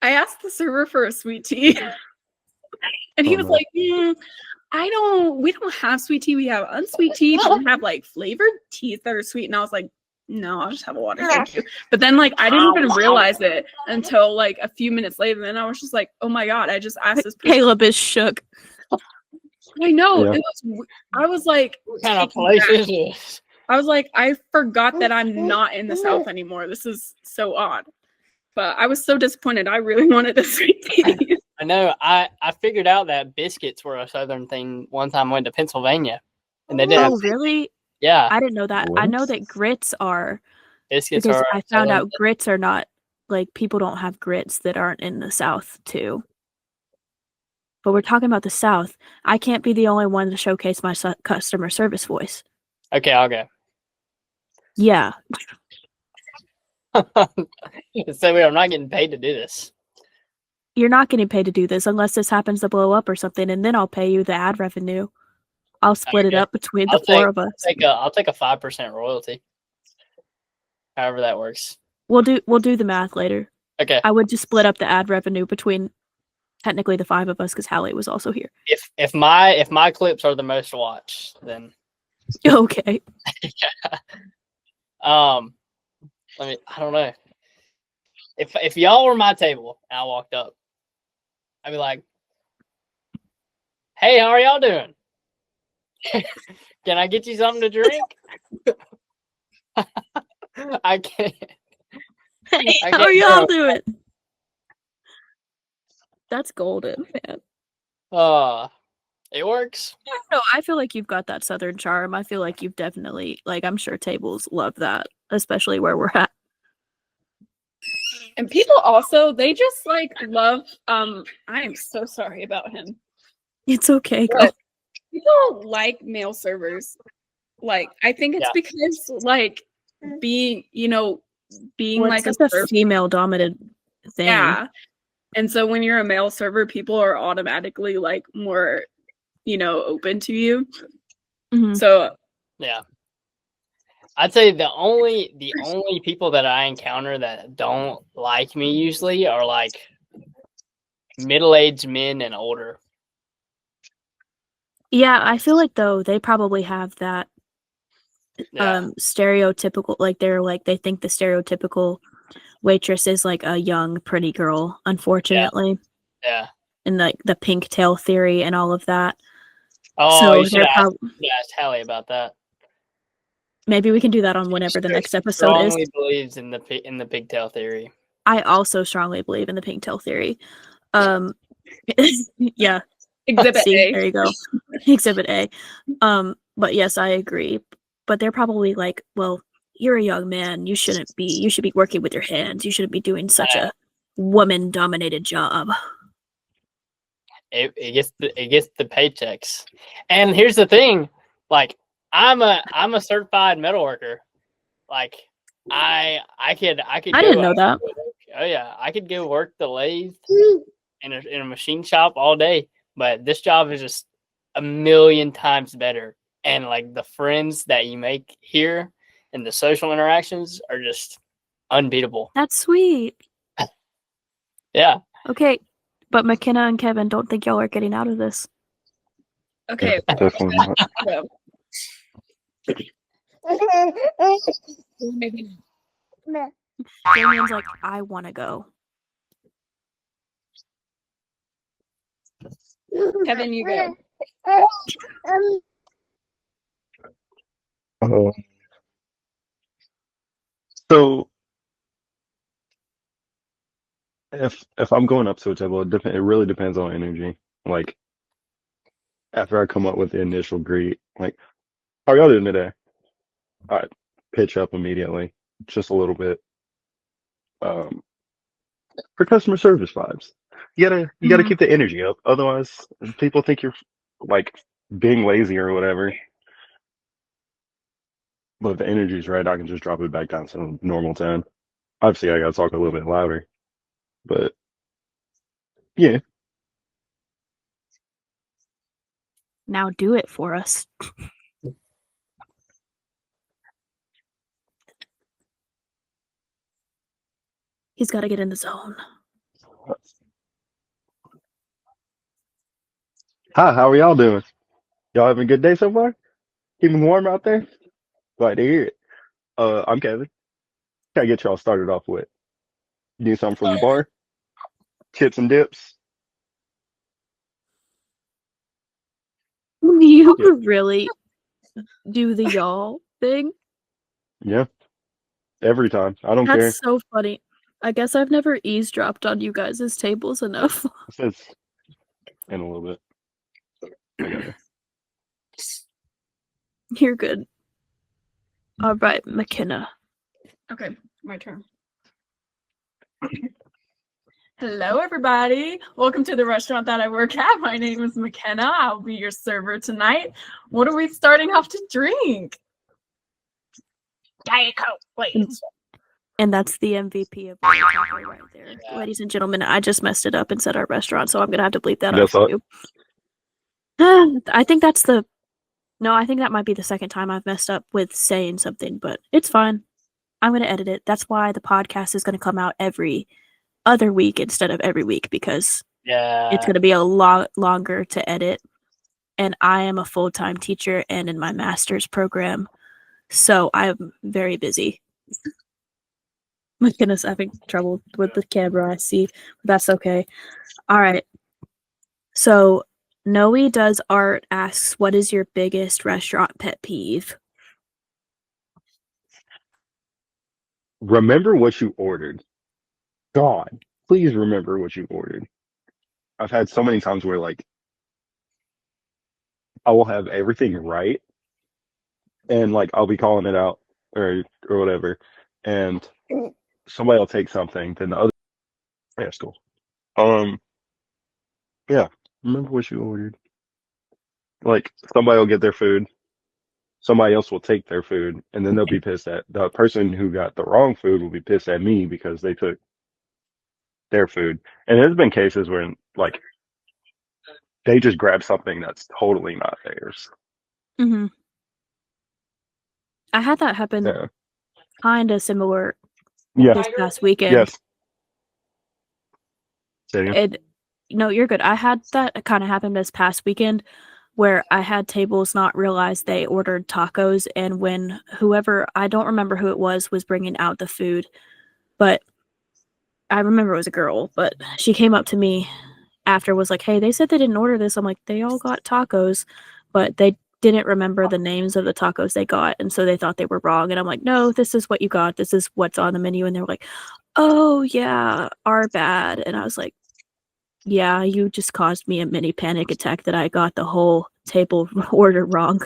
asked the server for a sweet tea, and he Oh, was no. like, we don't have sweet tea. We have unsweet tea, but we have like flavored teas that are sweet. And I was like, no, I'll just have a water, thank you. But then like I didn't even realize it until like a few minutes later. And then I was just like, oh my god, I just asked this person. Caleb is shook. I know. Yeah. I was like, What kind of taken place back. is this? I was like, I forgot that I'm not in the South anymore. This is so odd. But I was so disappointed. I really wanted a sweet tea. I know. I figured out that biscuits were a Southern thing one time I went to Pennsylvania, and they didn't. Oh really? Yeah, I didn't know that. I know What? that grits are biscuits because are. I found out grits are not like people don't have grits that aren't in the South too. But we're talking about the South. I can't be the only one to showcase my customer service voice. Okay, I'll go. Yeah. So I'm not getting paid to do this. You're not getting paid to do this unless this happens to blow up or something, and then I'll pay you the ad revenue. I'll split it Okay. up between the four of us. I'll take a 5% royalty. However that works. We'll do the math later. Okay. I would just split up the ad revenue between technically the five of us because Hallie was also here. If my clips are the most watched, then Okay. I don't know. If y'all were my table and I walked up, I'd be like, "Hey, how are y'all doing? Can I get you something to drink?" I can't. Hey, I how are get y'all no. doing? That's golden, man. It works. No, I feel like you've got that Southern charm. I feel like you've definitely I'm sure tables love that, especially where we're at. And people also, they just like love, I am so sorry about him. It's okay, girl. But people like male servers. Like, I think it's Yeah. because like being Well, like it's a such a server. female-dominated thing. Yeah. And so when you're a male server, people are automatically like more, open to you. Mhm. So Yeah. I'd say the only people that I encounter that don't like me usually are like middle-aged men and older. Yeah, I feel like though they probably have that Yeah. stereotypical they think the stereotypical waitress is like a young pretty girl, unfortunately. Yeah. And like the pink tail theory and all of that. Oh, So you should they're ask Hallie about that. maybe we can do that on whenever the next episode is. Strongly believes in the pigtail theory. I also strongly believe in the pink tail theory. Yeah. Exhibit See, A. there you go. Exhibit A. But yes, I agree. But they're probably like, well, you're a young man. You should be working with your hands. You shouldn't be doing such a woman dominated job. It gets the paychecks. And here's the thing, like I'm a certified metal worker. Like I could I didn't know that. Oh yeah, I could go work the lathe in a machine shop all day, but this job is just a million times better. And like the friends that you make here and the social interactions are just unbeatable. That's sweet. Yeah. Okay. But McKenna and Kevin, don't think y'all are getting out of this. Okay. Definitely not. So, Damien's like, I want to go. Kevin, you go. So if I'm going up to a table, it really depends on energy. Like after I come up with the initial greet, like, how are y'all doing today? All right, pitch up immediately, just a little bit. For customer service vibes, you gotta keep the energy up. Otherwise, people think you're like being lazy or whatever. But if the energy's right, I can just drop it back down to normal tone. Obviously, I gotta talk a little bit louder. But yeah, Now do it for us. He's got to get in the zone. hi, how are y'all doing? Y'all having a good day so far? Keeping warm out there? Glad to hear it. I'm Kevin. Can I get y'all started off with? You need something from the bar? Chips and dips? You Yeah. really do the y'all thing? Yeah. Every time. I don't care. That's so funny. I guess I've never eavesdropped on you guys' tables enough. It says in a little bit. I got it. You're good. All right, McKenna. Okay, my turn. Hello, everybody. Welcome to the restaurant that I work at. My name is McKenna. I'll be your server tonight. What are we starting off to drink? Diet Coke, please. And that's the MVP of the taco right there. Yeah. Ladies and gentlemen, I just messed it up and said our restaurant, so I'm going to have to bleep that You out for saw you. I think I think that might be the second time I've messed up with saying something, but it's fine. I'm going to edit it. That's why the podcast is going to come out every other week instead of every week, because it's going to be a lot longer to edit. And I am a full-time teacher and in my master's program, so I'm very busy. McKenna's having trouble with the camera, I see. But that's okay. All right. So Noe Does Art asks, what is your biggest restaurant pet peeve? Remember what you ordered. God, please remember what you ordered. I've had so many times where like I will have everything right and like I'll be calling it out or whatever, and somebody will take something, then the other yeah, it's cool. Yeah, remember what you ordered. Like somebody will get their food, somebody else will take their food, and then they'll be pissed at the person who got the wrong food will be pissed at me because they took their food. And there's been cases where like they just grab something that's totally not theirs. Mm-hmm. I had that happen Yeah. kind of similar Yeah. this past weekend. Yes. Say again. No, you're good. I had that kind of happen this past weekend where I had tables not realize they ordered tacos, and when whoever, I don't remember who it was bringing out the food, but I remember it was a girl, but she came up to me after, was like, hey, they said they didn't order this. I'm like, they all got tacos, but they didn't remember the names of the tacos they got, and so they thought they were wrong. And I'm like, no, this is what you got. This is what's on the menu. And they were like, oh yeah, our bad. And I was like, yeah, you just caused me a mini panic attack that I got the whole table order wrong.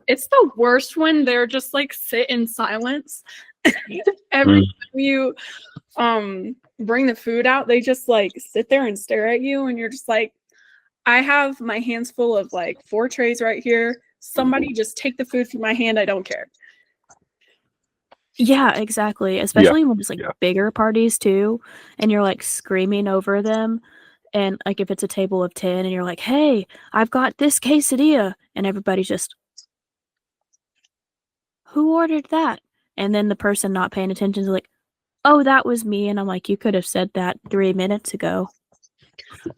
It's the worst when they're just like sit in silence. Every time you bring the food out, they just like sit there and stare at you, and you're just like, I have my hands full of like 4 trays right here. Somebody just take the food from my hand. I don't care. Yeah, exactly. Especially when it's like bigger parties too, and you're like screaming over them. And like if it's a table of 10 and you're like, hey, I've got this quesadilla, and everybody's just, who ordered that? And then the person not paying attention is like, oh, that was me. And I'm like, you could have said that 3 minutes ago.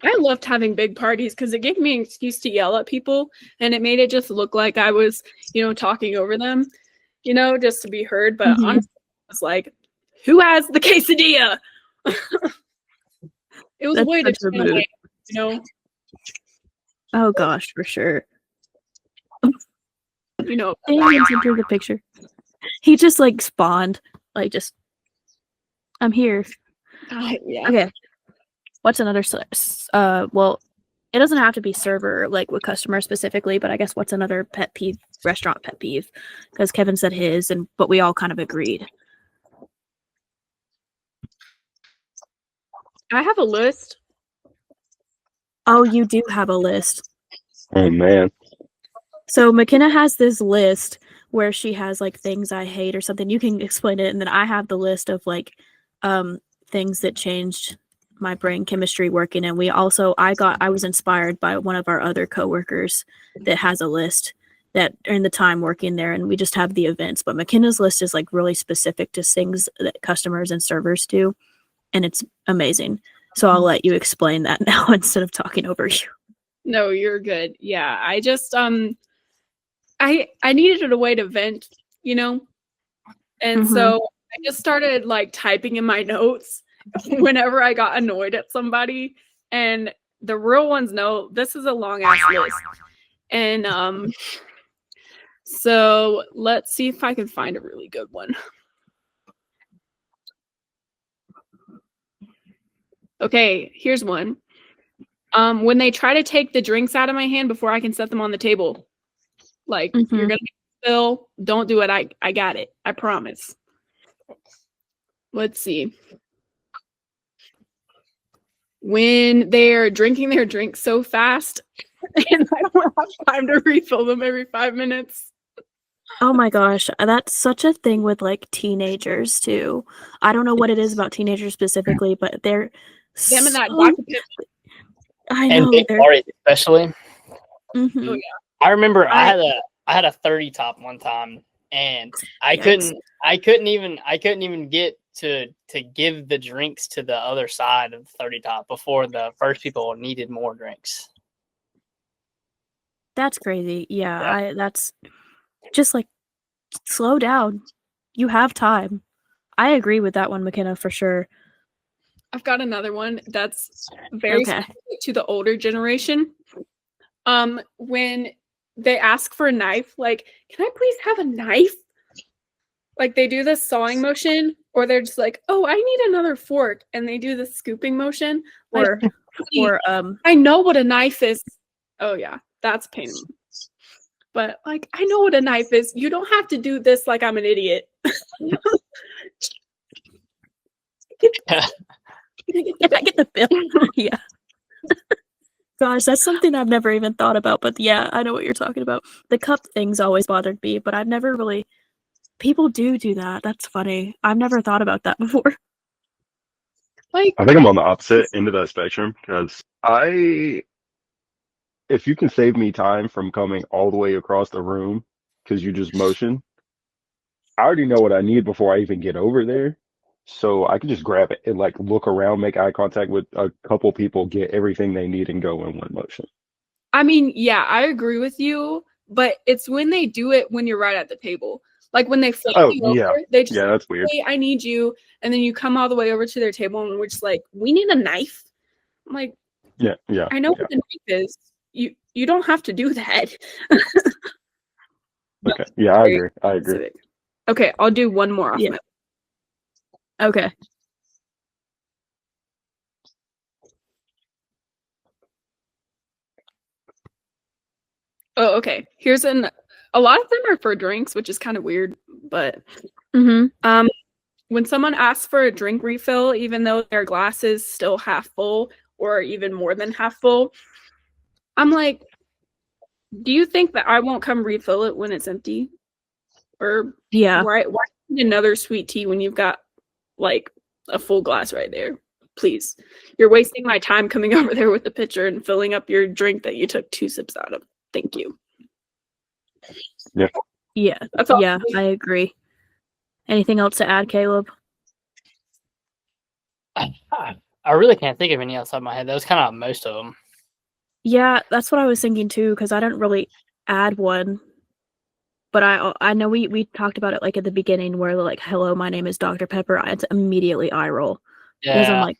I loved having big parties because it gave me an excuse to yell at people, and it made it just look like I was, talking over them, just to be heard. But honestly, I was like, who has the quesadilla? It was a way to turn away, Oh gosh, for sure. Damien's into the picture. He just like spawned, like just, I'm here. Yeah. Okay. What's another? Well, it doesn't have to be server, like with customer specifically, but I guess what's another pet peeve, restaurant pet peeve? Because Kevin said his, but we all kind of agreed. I have a list. Oh, you do have a list. Oh man. So McKenna has this list where she has like things I hate or something. You can explain it, and then I have the list of like things that changed my brain chemistry working, and I was inspired by one of our other coworkers that has a list that in the time working there, and we just have the events. But McKenna's list is like really specific to things that customers and servers do, and it's amazing. So I'll let you explain that now instead of talking over you. No, you're good. Yeah, I just I needed a way to vent, you know, and so I just started like typing in my notes whenever I got annoyed at somebody, and the real ones know this is a long ass list, and so let's see if I can find a really good one. Okay, here's one. When they try to take the drinks out of my hand before I can set them on the table, like you're gonna spill, don't do it. I got it. I promise. Let's see. When they're drinking their drinks so fast and I don't have time to refill them every 5 minutes. Oh my gosh, that's such a thing with like teenagers too. I don't know what it is about teenagers specifically, but they're Them and that so- Dr. Pepper. I And know Big they're Marty especially. mhm. Oh, yeah. I remember I I- had a 30 top one time, and I Yikes. couldn't even get to give the drinks to the other side of the 30 top before the first people needed more drinks. That's crazy. Yeah. That's just like slow down. You have time. I agree with that one, McKenna, for sure. I've got another one that's very Okay. specific to the older generation. When they ask for a knife, like, can I please have a knife? Like they do the sawing motion, or they're just like, oh, I need another fork, and they do the scooping motion. Or I know what a knife is. Oh yeah, that's pain. But like, I know what a knife is. You don't have to do this like I'm an idiot. Can I get the bill? Yeah. Gosh, that's something I've never even thought about, but yeah, I know what you're talking about. The cup thing's always bothered me, but I've never really. People do that. That's funny. I've never thought about that before. Like, I think I'm on the opposite end of that spectrum because if you can save me time from coming all the way across the room because you just motion, I already know what I need before I even get over there. So I can just grab it and like look around, make eye contact with a couple people, get everything they need, and go in one motion. I mean, yeah, I agree with you, but it's when they do it when you're right at the table. Like when they flip you over, they just that's weird. hey, I need you, and then you come all the way over to their table, and we're just like, we need a knife. I'm like, Yeah. I know what the knife is. You don't have to do that. Okay. Yeah, I agree. Specific. Okay, I'll do one more off Yeah. my. Okay. Oh, okay. Here's a lot of them are for drinks, which is kind of weird, but Mm-hmm. when someone asks for a drink refill, even though their glass is still half full or even more than half full, I'm like, do you think that I won't come refill it when it's empty? Or Yeah. why need another sweet tea when you've got like a full glass right there? Please. You're wasting my time coming over there with the pitcher and filling up your drink that you took 2 sips out of. Thank you. Yeah. That's all. Yeah, I agree. Anything else to add, Caleb? I really can't think of any outside my head. That was kind of most of them. Yeah, that's what I was thinking too, because I didn't really add one. But I know we talked about it like at the beginning where they're like, hello, my name is Dr. Pepper. It's immediately eye roll. Because I'm Yeah. like,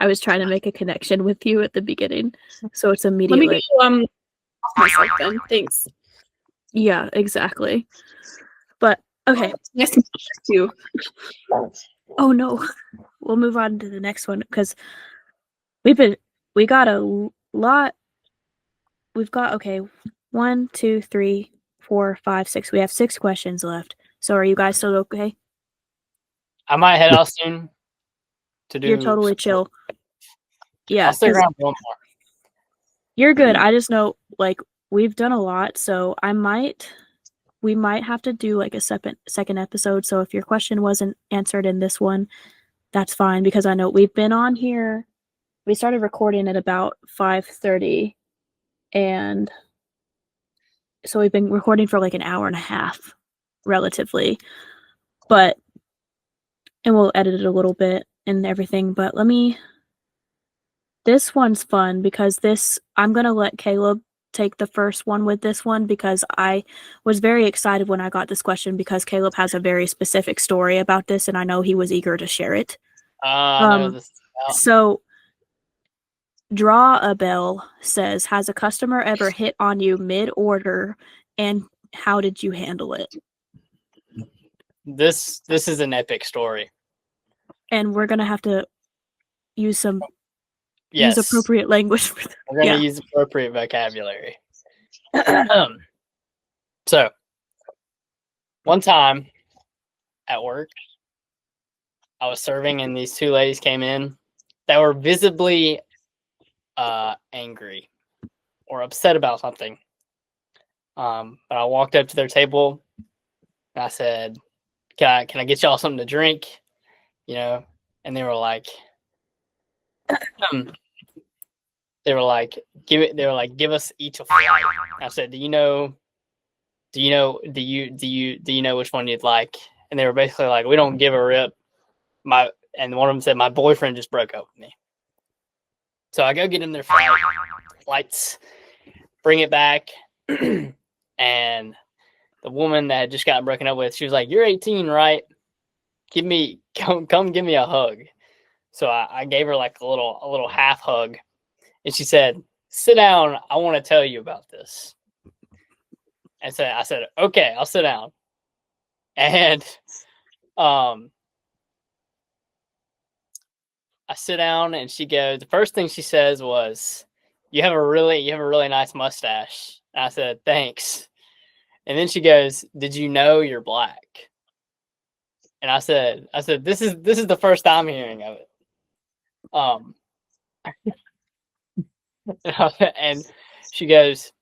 I was trying to make a connection with you at the beginning. So it's Let immediately me get you off myself then. Thanks. yeah, exactly. But okay. Nice to meet you. Oh no. We'll move on to the next one because we got a lot. We've got okay, 1, 2, 3, 4, 5, 6. We have 6 questions left. So are you guys still okay? I might head out soon to do. You're totally chill. Yeah, I'll stick 'cause around for one more. you're good. I just know like we've done a lot, so we might have to do like a second episode. So if your question wasn't answered in this one, that's fine because I know we've been on here. We started recording at about 5:30, and so we've been recording for like an hour and a half, relatively. But and we'll edit it a little bit and everything. But this one's fun because I'm gonna let Caleb take the first one with this one because I was very excited when I got this question because Caleb has a very specific story about this and I know he was eager to share it. I know this is about. So Draw a Bell says, has a customer ever hit on you mid-order and how did you handle it? This is an epic story. And we're gonna have to use Yes. appropriate language for that. We're going to use appropriate vocabulary. So, one time at work, I was serving and these two ladies came in that were visibly angry or upset about something. But I walked up to their table and I said, can I get y'all something to drink? You know, and they were like, give us each a flight. I said, do you know which one you'd like? And they were basically like, we don't give a rip. And one of them said, my boyfriend just broke up with me. So I go get them their flights, bring it back, and the woman that had just gotten broken up with, she was like, "You're 18, right? Come give me a hug." So I gave her like a little half hug, and she said, "Sit down. I want to tell you about this." And so I said, "Okay, I'll sit down." And I sit down, and she goes. The first thing she says was, "You have a really nice mustache." And I said, "Thanks." And then she goes, "Did you know you're black?" And I said, "This is the first time hearing of it." And she goes,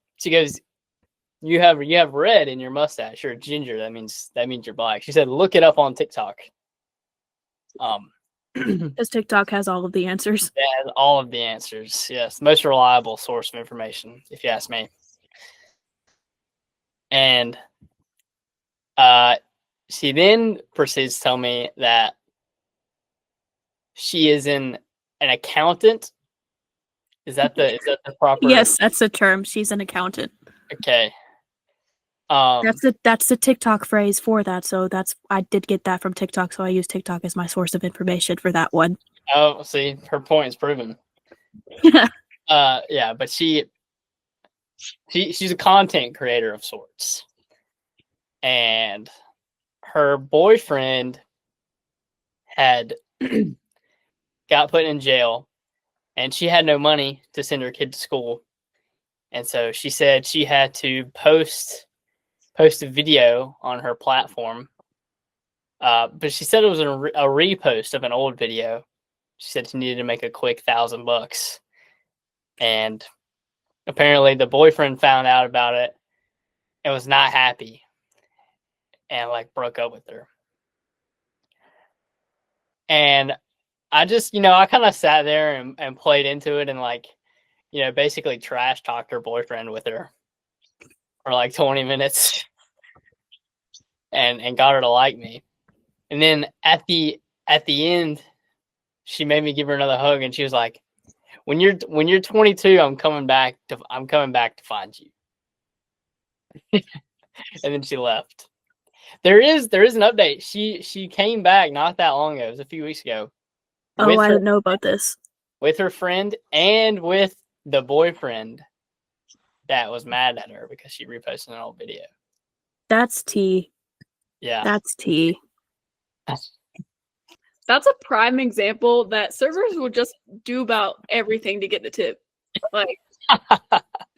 "You have red in your mustache. You're a ginger. That means you're black." She said, "Look it up on TikTok." Because TikTok has all of the answers. It has all of the answers. Yes, most reliable source of information, if you ask me. And she then proceeds to tell me that she is an accountant. Is that the proper? Yes, that's the term. She's an accountant. Okay. That's the TikTok phrase for that. So I did get that from TikTok. So I use TikTok as my source of information for that one. Oh, see, her point is proven. Yeah, but she's a content creator of sorts, and her boyfriend had got put in jail, and she had no money to send her kid to school, and so she said she had to post a video on her platform. But she said it was a repost of an old video. She said she needed to make a quick $1,000, and apparently the boyfriend found out about it and was not happy, and like broke up with her. And I just, I kind of sat there and played into it and like, basically trash talked her boyfriend with her for like 20 minutes and got her to like me. And then at the end, she made me give her another hug, and she was like, when you're 22, I'm coming back to find you. And then she left. There is an update. She came back not that long ago. It was a few weeks ago. Oh, I didn't know about this. With her friend and with the boyfriend that was mad at her because she reposted an old video. That's tea. Yeah. That's tea. That's a prime example that servers will just do about everything to get the tip. Like,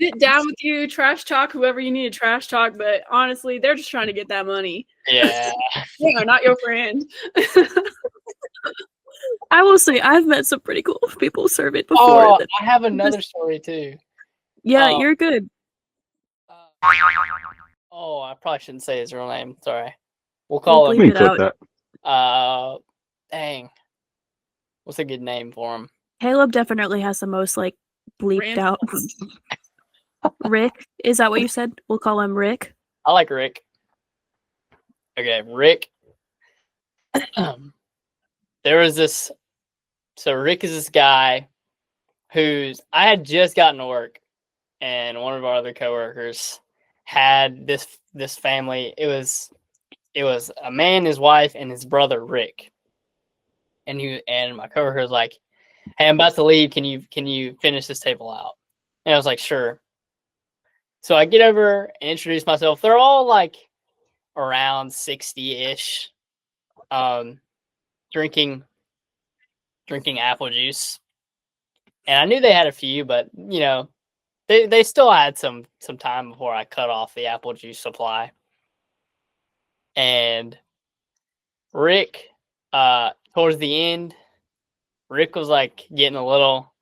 sit down with you, trash talk whoever you need to trash talk, but honestly, they're just trying to get that money. Yeah. Yeah, not your friend. I will say I've met some pretty cool people serving before. Oh, I have another story too. Yeah, you're good. Oh, I probably shouldn't say his real name. Sorry. We'll call him. Bleep it out. That. Dang. What's a good name for him? Caleb definitely has the most like bleeped Random. out. Rick, is that what you said? We'll call him Rick. I like Rick. Okay, Rick. There was this. So Rick is this guy who's I had just gotten to work, and one of our other coworkers had this family. It was a man, his wife, and his brother Rick. And my coworker was like, "Hey, I'm about to leave. Can you finish this table out?" And I was like, "Sure." So I get over and introduce myself. They're all like around 60-ish, drinking apple juice. And I knew they had a few, but they still had some time before I cut off the apple juice supply. And Rick, towards the end, Rick was like getting a little,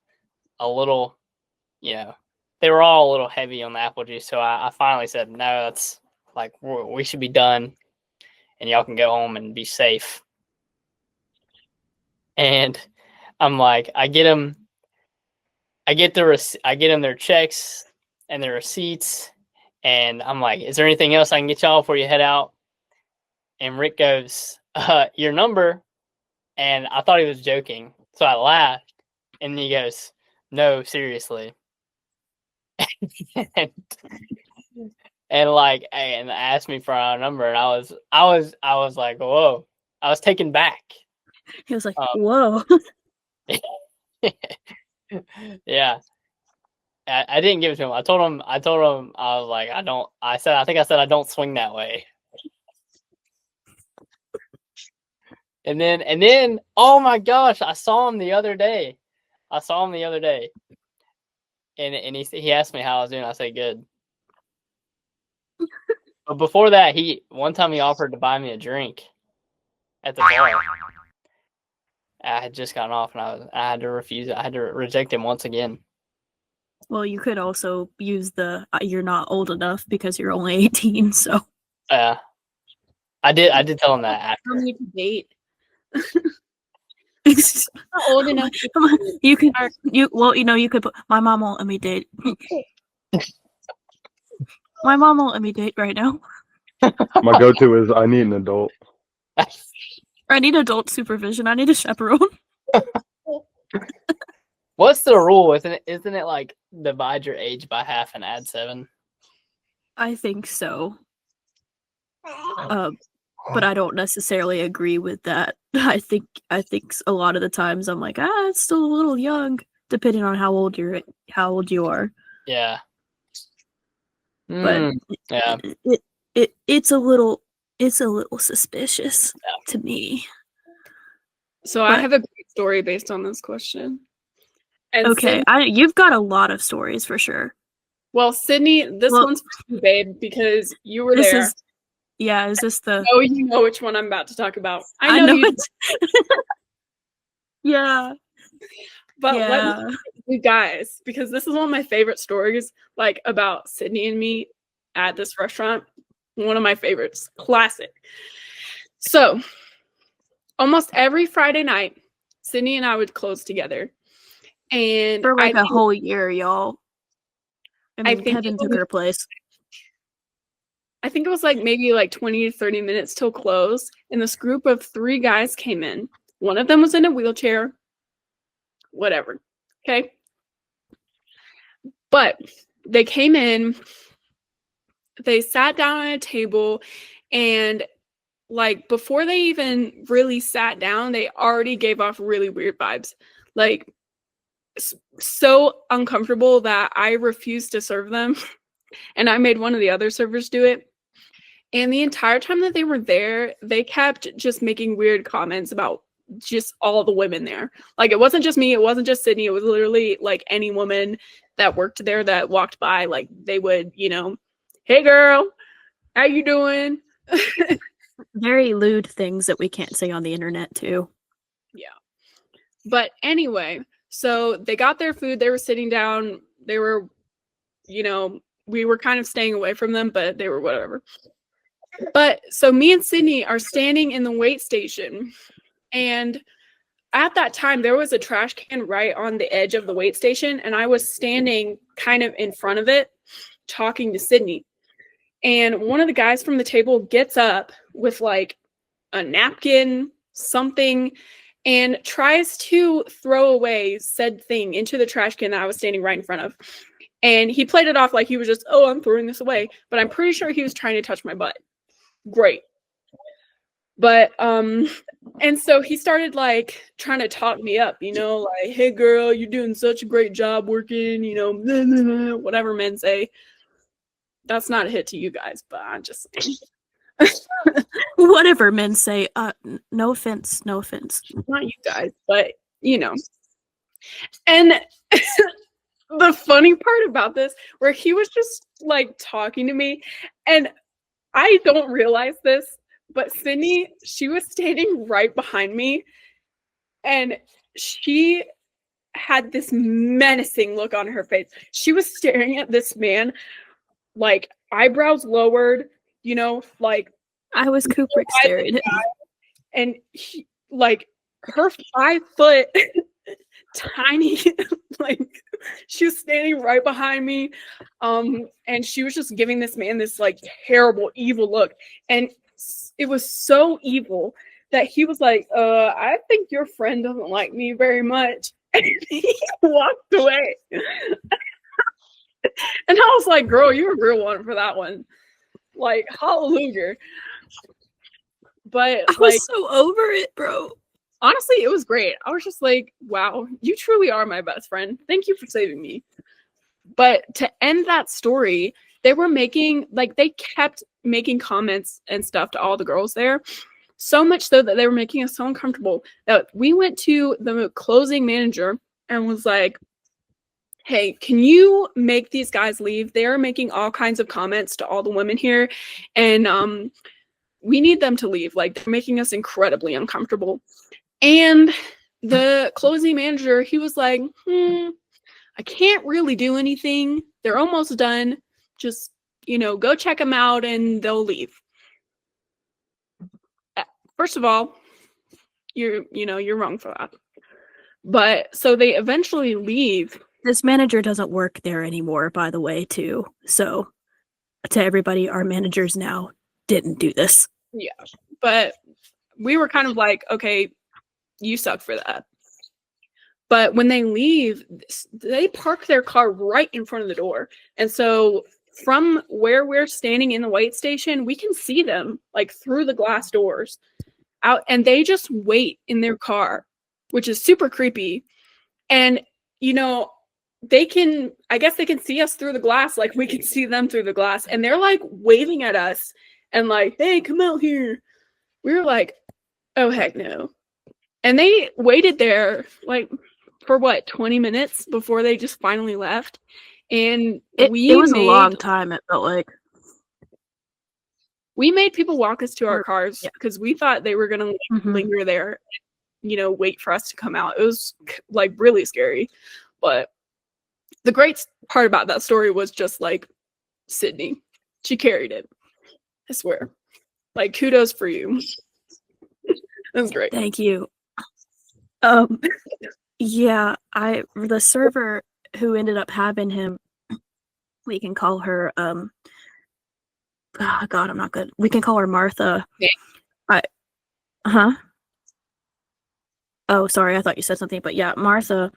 they were all a little heavy on the apple juice. So I finally said, no, that's like, we should be done and y'all can go home and be safe. And I'm like, I get them their checks and their receipts. And I'm like, is there anything else I can get y'all before you head out? And Rick goes, your number. And I thought he was joking. So I laughed. And he goes, no, seriously. and asked me for our number. And I was like, whoa. I was taken back. He was like, whoa. Yeah. I didn't give it to him. I told him I was like, I think I said I don't swing that way. And then oh my gosh, I saw him the other day. And he asked me how I was doing. I said good. But before that, one time he offered to buy me a drink at the bar. I had just gotten off and I had to refuse it. I had to reject him once again. Well, you could also use the you're not old enough because you're only 18, so. I did tell him that after. Tell me to date. Not old enough. You could put my mom won't let me date. My mom won't let me date right now. My go-to is I need an adult. I need adult supervision. I need a chaperone. What's the rule? Isn't it like divide your age by half and add 7? I think so. But I don't necessarily agree with that. I think a lot of the times I'm like, it's still a little young, depending on how old you are. Yeah. But yeah, it's a little suspicious to me. So I have a great story based on this question. And okay, you've got a lot of stories for sure. Well, Sydney, one's for you, babe, because you were there. Is this the? Oh, you know which one I'm about to talk about. I know you. Yeah. But let me you guys, because this is one of my favorite stories, like about Sydney and me at this restaurant. One of my favorites, classic. So, almost every Friday night, Sydney and I would close together, and for like a whole year, y'all. I mean, heaven took her place. I think it was like maybe like 20 to 30 minutes till close, and this group of 3 guys came in. One of them was in a wheelchair. Whatever. Okay. But they came in, they sat down at a table, and like before they even really sat down, they already gave off really weird vibes. Like so uncomfortable that I refused to serve them. And I made one of the other servers do it. And the entire time that they were there, they kept just making weird comments about just all the women there. Like, it wasn't just me. It wasn't just Sydney. It was literally like any woman that worked there that walked by. Like, they would, hey, girl, how you doing? Very lewd things that we can't say on the internet, too. Yeah. But anyway, so they got their food. They were sitting down. They were, we were kind of staying away from them, but they were whatever. But so me and Sydney are standing in the wait station, and at that time, there was a trash can right on the edge of the wait station, and I was standing kind of in front of it talking to Sydney. And one of the guys from the table gets up with like a napkin, something, and tries to throw away said thing into the trash can that I was standing right in front of. And he played it off like he was just, oh, I'm throwing this away. But I'm pretty sure he was trying to touch my butt. Great. But, and so he started like trying to talk me up, you know, like, hey girl, you're doing such a great job working, you know, blah, blah, blah, whatever men say. That's not a hit to you guys, but I'm just saying. Whatever men say. No offense. No offense. Not you guys, but you know. And the funny part about this, where he was just like talking to me, and I don't realize this, but Sydney, she was standing right behind me, and she had this menacing look on her face. She was staring at this man, like eyebrows lowered, you know, like I was Kubrick staring at me. and he, like her 5 foot tiny, like she was standing right behind me, and she was just giving this man this like terrible evil look, and it was so evil that he was like, I think your friend doesn't like me very much, and he walked away. And I was like, girl, you're a real one for that one, like hallelujah. But I was so over it, bro. honestly, it was great. I was just like, wow, you truly are my best friend. Thank you for saving me. But to end that story, they were making, like, they kept making comments and stuff to all the girls there. So much so that they were making us so uncomfortable that we went to the closing manager and was like, hey, can you make these guys leave? They're making all kinds of comments to all the women here. And we need them to leave. Like, they're making us incredibly uncomfortable. And the closing manager, he was like, I can't really do anything. They're almost done. Just, you know, go check them out and they'll leave. First of all, you're wrong for that. But so they eventually leave. This manager doesn't work there anymore, by the way, too. So to everybody, our managers now didn't do this. Yeah. But we were kind of like, okay, you suck for that. But when they leave, they park their car right in front of the door. And so from where we're standing in the wait station, we can see them like through the glass doors out, and they just wait in their car, which is super creepy. And, you know, I guess they can see us through the glass like we can see them through the glass. And they're like waving at us and like, hey, come out here. We were like, oh, heck no. And they waited there like for what, 20 minutes before they just finally left. And it was a long time, it felt like. We made people walk us to our cars because we thought they were going to linger there, you know, wait for us to come out. It was like really scary. But the great part about that story was just like Sydney. She carried it. I swear. Like, kudos for you. That was great. Thank you. Yeah, the server who ended up having him, we can call her oh God, I'm not good. We can call her Martha. Yeah. Oh, sorry, I thought you said something, but yeah, Martha.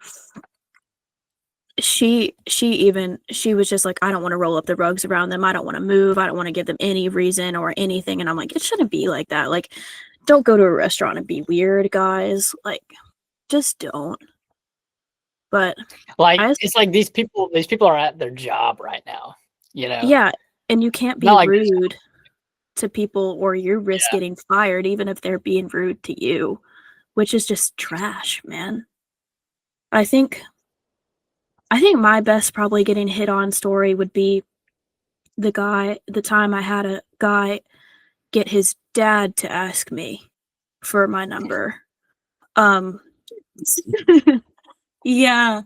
She was just like, I don't want to roll up the rugs around them. I don't want to move. I don't want to give them any reason or anything. And I'm like, it shouldn't be like that. Like, don't go to a restaurant and be weird, guys. Like, just don't. But like, it's like these people are at their job right now, you know? Yeah, and you can't be like rude to people or you risk getting fired even if they're being rude to you, which is just trash, man. I think my best probably getting hit on story would be the time I had a guy get his dad to ask me for my number. Yeah.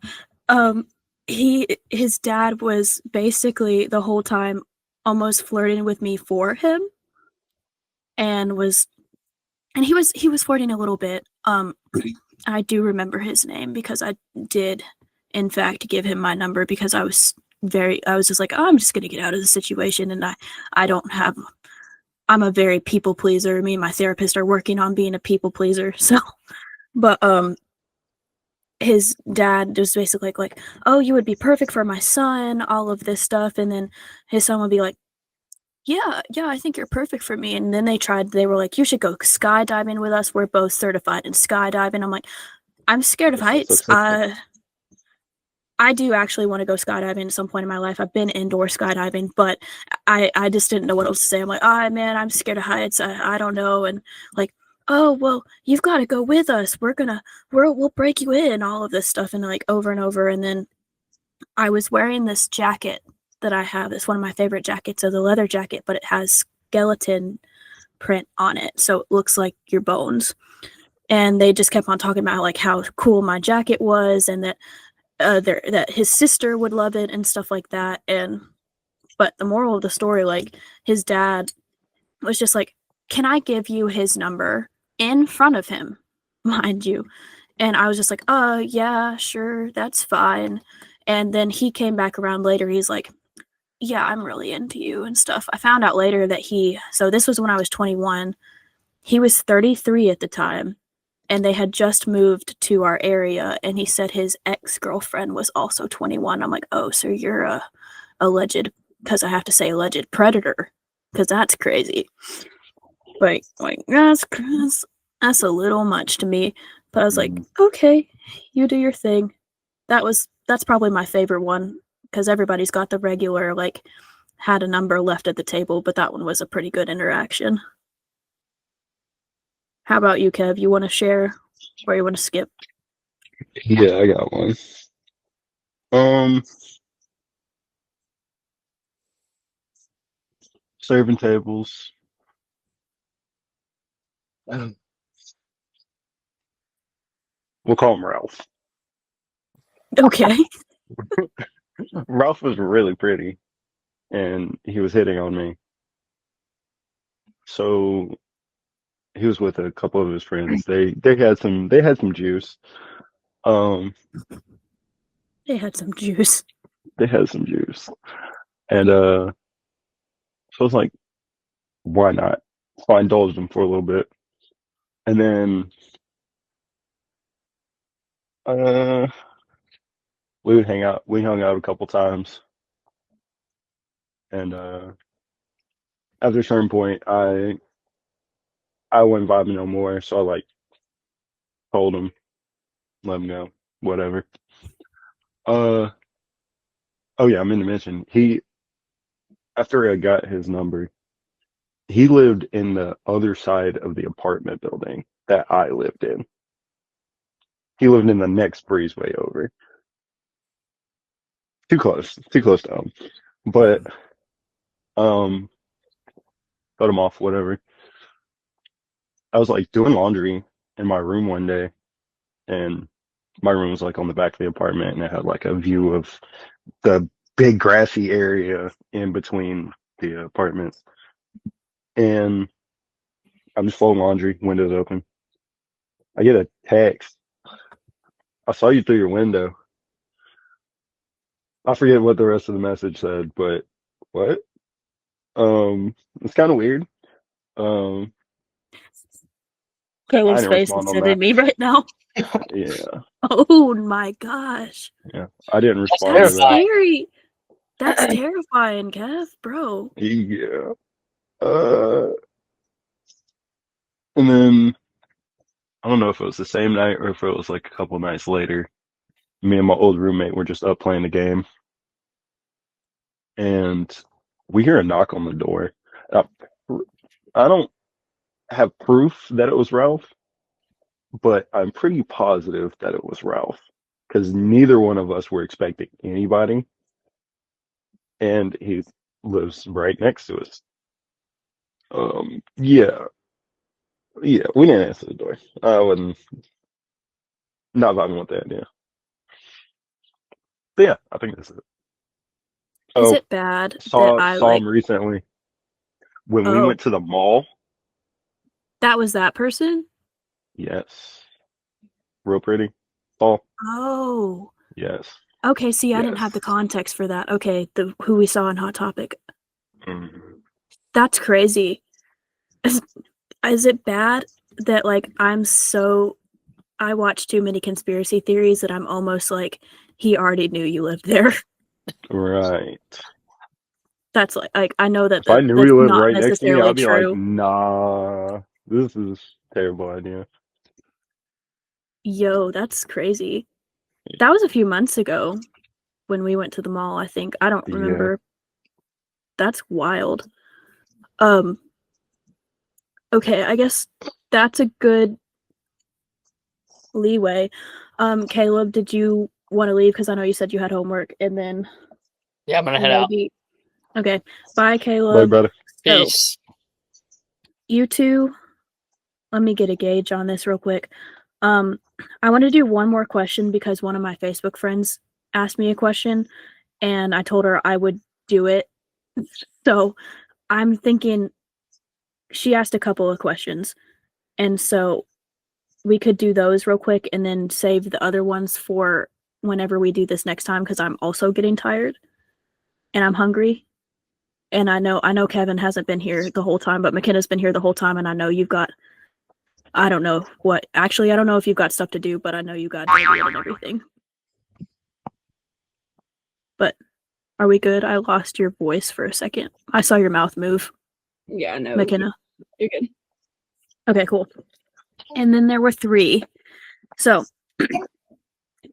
His dad was basically the whole time almost flirting with me for him, and he was flirting a little bit. I do remember his name because I did, in fact, give him my number because I was just like, oh, I'm just gonna get out of the situation, and I don't have. I'm a very people pleaser. Me and my therapist are working on being a people pleaser. So, but his dad was basically like, oh, you would be perfect for my son, all of this stuff, and then his son would be like, yeah, I think you're perfect for me. And then they were like, you should go skydiving with us. We're both certified in skydiving. I'm like, I'm scared of That sounds so heights. simple. I do actually want to go skydiving at some point in my life. I've been indoor skydiving, but I just didn't know what else to say. I'm like, oh man, I'm scared of heights. I don't know. And like, oh well, you've got to go with us. We'll break you in, all of this stuff, and like over and over. And then I was wearing this jacket that I have. It's one of my favorite jackets. It's a leather jacket, but it has skeleton print on it, so it looks like your bones. And they just kept on talking about like how cool my jacket was, and that that his sister would love it and stuff like that. And but the moral of the story, like his dad was just like, "Can I give you his number?" in front of him, mind you. And I was just like, yeah, sure, that's fine." And then he came back around later. He's like, "Yeah, I'm really into you and stuff." I found out later that so this was when I was 21. He was 33 at the time, and they had just moved to our area, and he said his ex-girlfriend was also 21. I'm like, oh, so you're a alleged, because I have to say alleged predator, because that's crazy. Like that's a little much to me. But I was like, okay, you do your thing. That's probably my favorite one, because everybody's got the regular, like, had a number left at the table, but that one was a pretty good interaction. How about you, Kev? You want to share, or you want to skip? Yeah, I got one. Serving tables. We'll call him Ralph. Okay. Ralph was really pretty, and he was hitting on me. So he was with a couple of his friends. They had some juice. Um, They had some juice. they had some juice, and so I was like, why not? So I indulged him for a little bit, and then uh, we would hang out. We hung out a couple times, and after a certain point, I wouldn't vibe no more. So I like told him, let him go, whatever. Uh, oh yeah, I meant to mention after I got his number, he lived in the other side of the apartment building that I lived in. He lived in the next breezeway over. Too close to home. But um, cut him off, whatever. I was like doing laundry in my room one day, and my room was like on the back of the apartment, and it had like a view of the big grassy area in between the apartments. And I'm just folding laundry, windows open. I get a text. I saw you through your window. I forget what the rest of the message said, but what? It's kind of weird. Um, I Caleb's didn't face respond is on sending that. me right now. Yeah, Oh my gosh. yeah. I didn't respond to That's that. terrifying. scary. That's terrifying, Kev, bro. Yeah. Uh, and then I don't know if it was the same night or if it was like a couple nights later. Me and my old roommate were just up playing the game, and we hear a knock on the door. I, I don't have proof that it was Ralph, but I'm pretty positive that it was Ralph because neither one of us were expecting anybody, and he lives right next to us. Yeah, yeah, we didn't answer the door. I wasn't not vibing with the idea. But yeah, I think that's it. Is Oh, it bad that saw him recently when we oh, went to the mall. that was that person? Yes. rope ready ball. Oh. Yes. Okay, see, I didn't Yes. have the context for that. Okay, the who we saw in Hot Topic. Mhm. That's crazy. Is it bad that like I watch too many conspiracy theories that I'm almost like he already knew you lived there. Right. That's like I know that If I knew that's he lived not right next to me, necessarily I'd be like, true. nah, this is a terrible idea. Yo, that's crazy. That was a few months ago when we went to the mall, I think. I don't Yeah. remember. That's wild. Um, okay, I guess that's a good leeway. Caleb, did you want to leave? Because I know you said you had homework, and then Yeah, I'm gonna head out. maybe. Okay, bye, Bye, Caleb. brother. So, Peace. you two, let me get a gauge on this real quick. I want to do one more question because one of my Facebook friends asked me a question, and I told her I would do it. So, I'm thinking she asked a couple of questions, and so we could do those real quick and then save the other ones for whenever we do this next time because I'm also getting tired and I'm hungry. And I know Kevin hasn't been here the whole time, but McKenna's been here the whole time, and I know you've got I don't know what actually I don't know if you've got stuff to do, but I know you got David and everything. But are we good? I lost your voice for a second. I saw your mouth move, Yeah, no, McKenna. you're good. Okay, cool. And then there were 3. So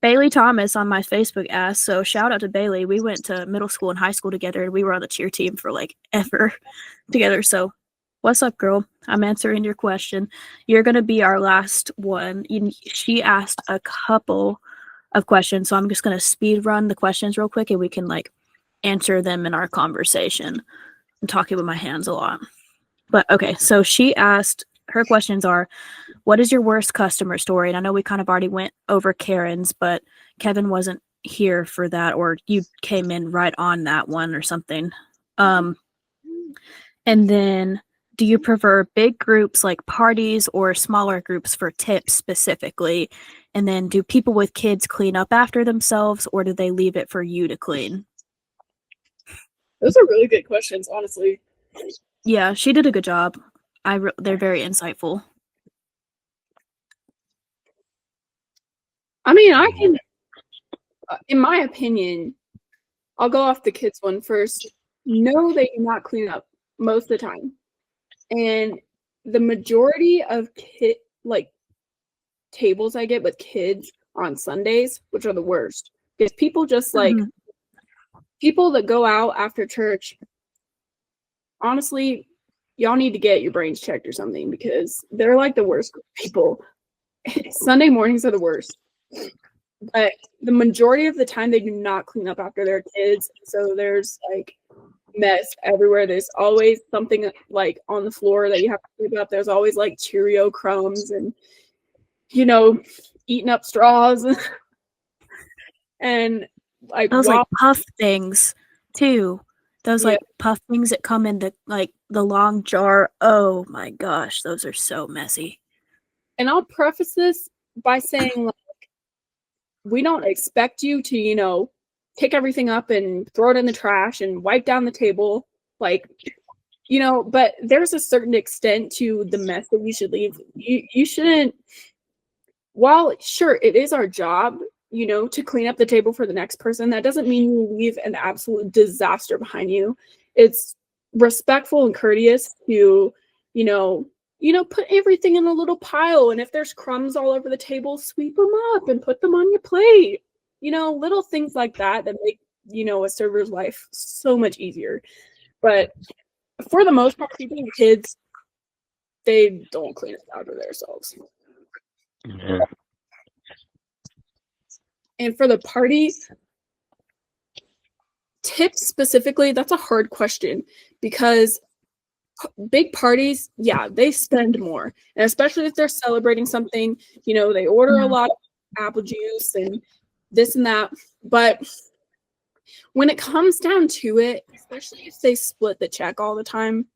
Bailey Thomas on my Facebook asked, so shout out to Bailey. We went to middle school and high school together, and we were on the cheer team for like ever together. So, what's up, girl? I'm answering your question. You're gonna be our last one. She asked a couple of questions, so I'm just gonna speed run the questions real quick, and we can like answer them in our conversation. I'm talking with my hands a lot, but okay. So she asked. Her questions are, what is your worst customer story? And I know we kind of already went over Karen's, but Kevin wasn't here for that, or you came in right on that one or something. And then do you prefer big groups like parties or smaller groups for tips specifically? And then do people with kids clean up after themselves or do they leave it for you to clean? Those are really good questions, honestly. Yeah, she did a good job. They're very insightful. I mean, I can, in my opinion, I'll go off the kids one first. No, they do not clean up most of the time. And the majority of tables I get with kids on Sundays, which are the worst, because people just like Mhm. people that go out after church, honestly, y'all need to get your brains checked or something because they're like the worst people. Sunday mornings are the worst. But the majority of the time they do not clean up after their kids. So there's like mess everywhere. There's always something like on the floor that you have to clean up. There's always like Cheerio crumbs and eating up straws and like Those like puff things too. Those Yeah. like puff things that come in the long jar. Oh my gosh, those are so messy. And I'll preface this by saying like we don't expect you to, pick everything up and throw it in the trash and wipe down the table. Like, but there's a certain extent to the mess that you should leave. You shouldn't, while sure, it is our job, to clean up the table for the next person, that doesn't mean you leave an absolute disaster behind you. It's respectful and courteous to, put everything in a little pile. And if there's crumbs all over the table, sweep them up and put them on your plate. Little things like that make, a server's life so much easier. But for the most part, people and kids, they don't clean it out of themselves. Yeah. And for the party, tips specifically, that's a hard question because big parties, yeah, they spend more. And especially if they're celebrating something, they order a lot of apple juice and this and that. But when it comes down to it, especially if they split the check all the time,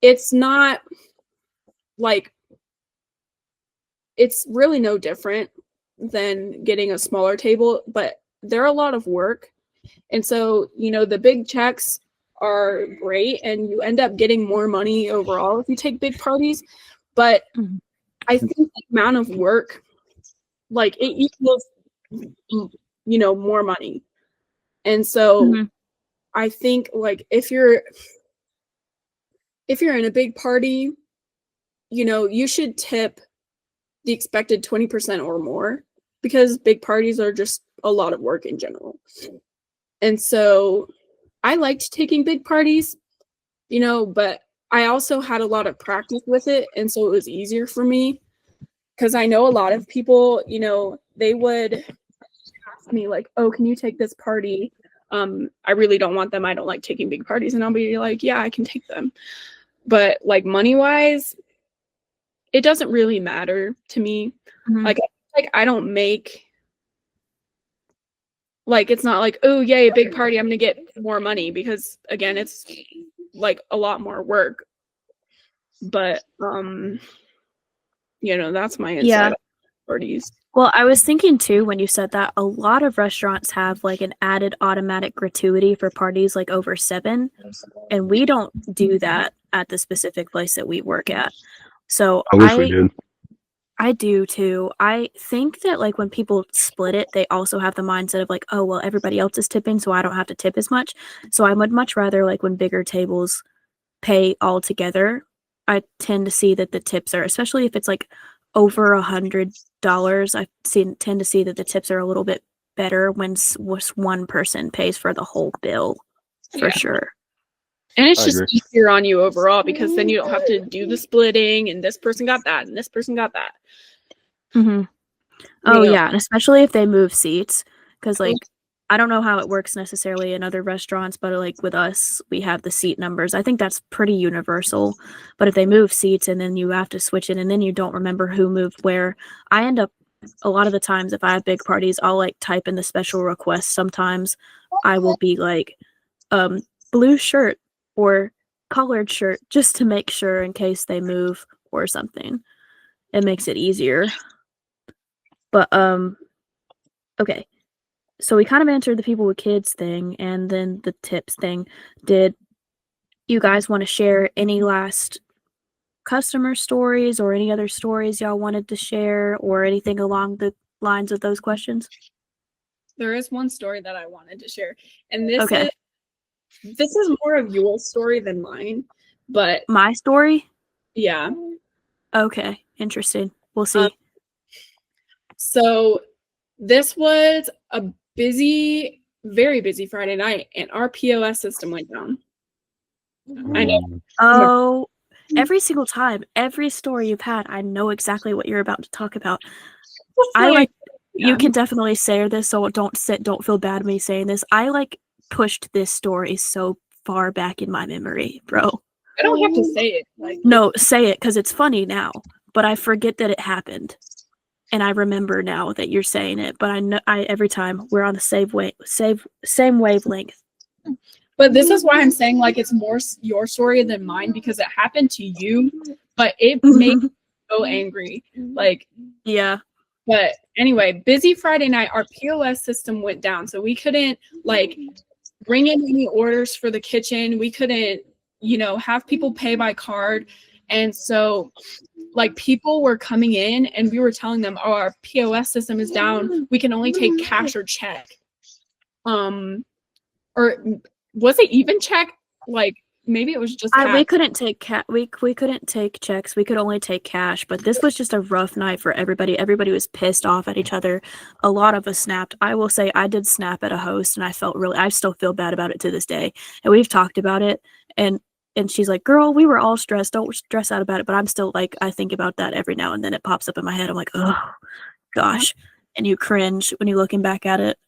it's not like it's really no different than getting a smaller table, but they're a lot of work. And so, the big checks are great and you end up getting more money overall if you take big parties. But I think the amount of work, like, it equals, more money. And so I think, like, if you're in a big party, you should tip the expected 20% or more, because big parties are just a lot of work in general. And so I liked taking big parties, but I also had a lot of practice with it. And so it was easier for me, because I know a lot of people, they would ask me like, oh, can you take this party? I really don't want them. I don't like taking big parties. And I'll be like, yeah, I can take them. But like money wise, it doesn't really matter to me. Like I don't make, like, it's not like, oh yay, a big party, I'm gonna get more money, because again, it's like a lot more work. But that's my insight on parties. Well, I was thinking too, when you said that, a lot of restaurants have like an added automatic gratuity for parties like over 7, and we don't do that at the specific place that we work at. So I wish we did. I do too. I think that like when people split it, they also have the mindset of like, oh, well, everybody else is tipping, so I don't have to tip as much. So I would much rather, like, when bigger tables pay all together, I tend to see that the tips are, especially if it's like over $100, tend to see that the tips are a little bit better when one person pays for the whole bill, for sure. And it's I just agree. easier on you overall, because then you don't have to do the splitting and this person got that and this person got that. Oh yeah, and especially if they move seats, because like I don't know how it works necessarily in other restaurants, but like with us, we have the seat numbers. I think that's pretty universal. But if they move seats and then you have to switch it and then you don't remember who moved where, I end up, a lot of the times if I have big parties, I'll like type in the special request. Sometimes I will be like, blue shirt or colored shirt, just to make sure in case they move or something. It makes it easier. But okay. So we kind of answered the people with kids thing and then the tips thing. Did you guys want to share any last customer stories or any other stories y'all wanted to share, or anything along the lines of those questions? There is one story that I wanted to share, and this is more of your story than mine, but My story? yeah. Okay, interesting. We'll see. So this was a busy, very busy Friday night, and our POS system went down. I know. Oh, every single time, every story you've had, I know exactly what you're about to talk about. You can definitely say this, so don't feel bad me saying this. I like pushed this story so far back in my memory, bro. I don't have to say it. No, say it, because it's funny now, but I forget that it happened. And I remember now that you're saying it, but I know every time we're on the same wavelength. But this is why I'm saying, like, it's more your story than mine, because it happened to you, but it made me so angry. Like, yeah. But anyway, busy Friday night, our POS system went down, so we couldn't like bring in any orders for the kitchen. We couldn't, have people pay by card. And so like people were coming in and we were telling them, oh, our POS system is down. We can only take cash or check. Or was it even check? Like maybe it was just cash. We couldn't take we couldn't take checks. We could only take cash, but this was just a rough night for everybody. Everybody was pissed off at each other. A lot of us snapped. I will say I did snap at a host, and I still feel bad about it to this day. And we've talked about it, and she's like, girl, we were all stressed. Don't stress out about it. But I'm still like, I think about that every now and then. It pops up in my head. I'm like, oh gosh. And you cringe when you're looking back at it.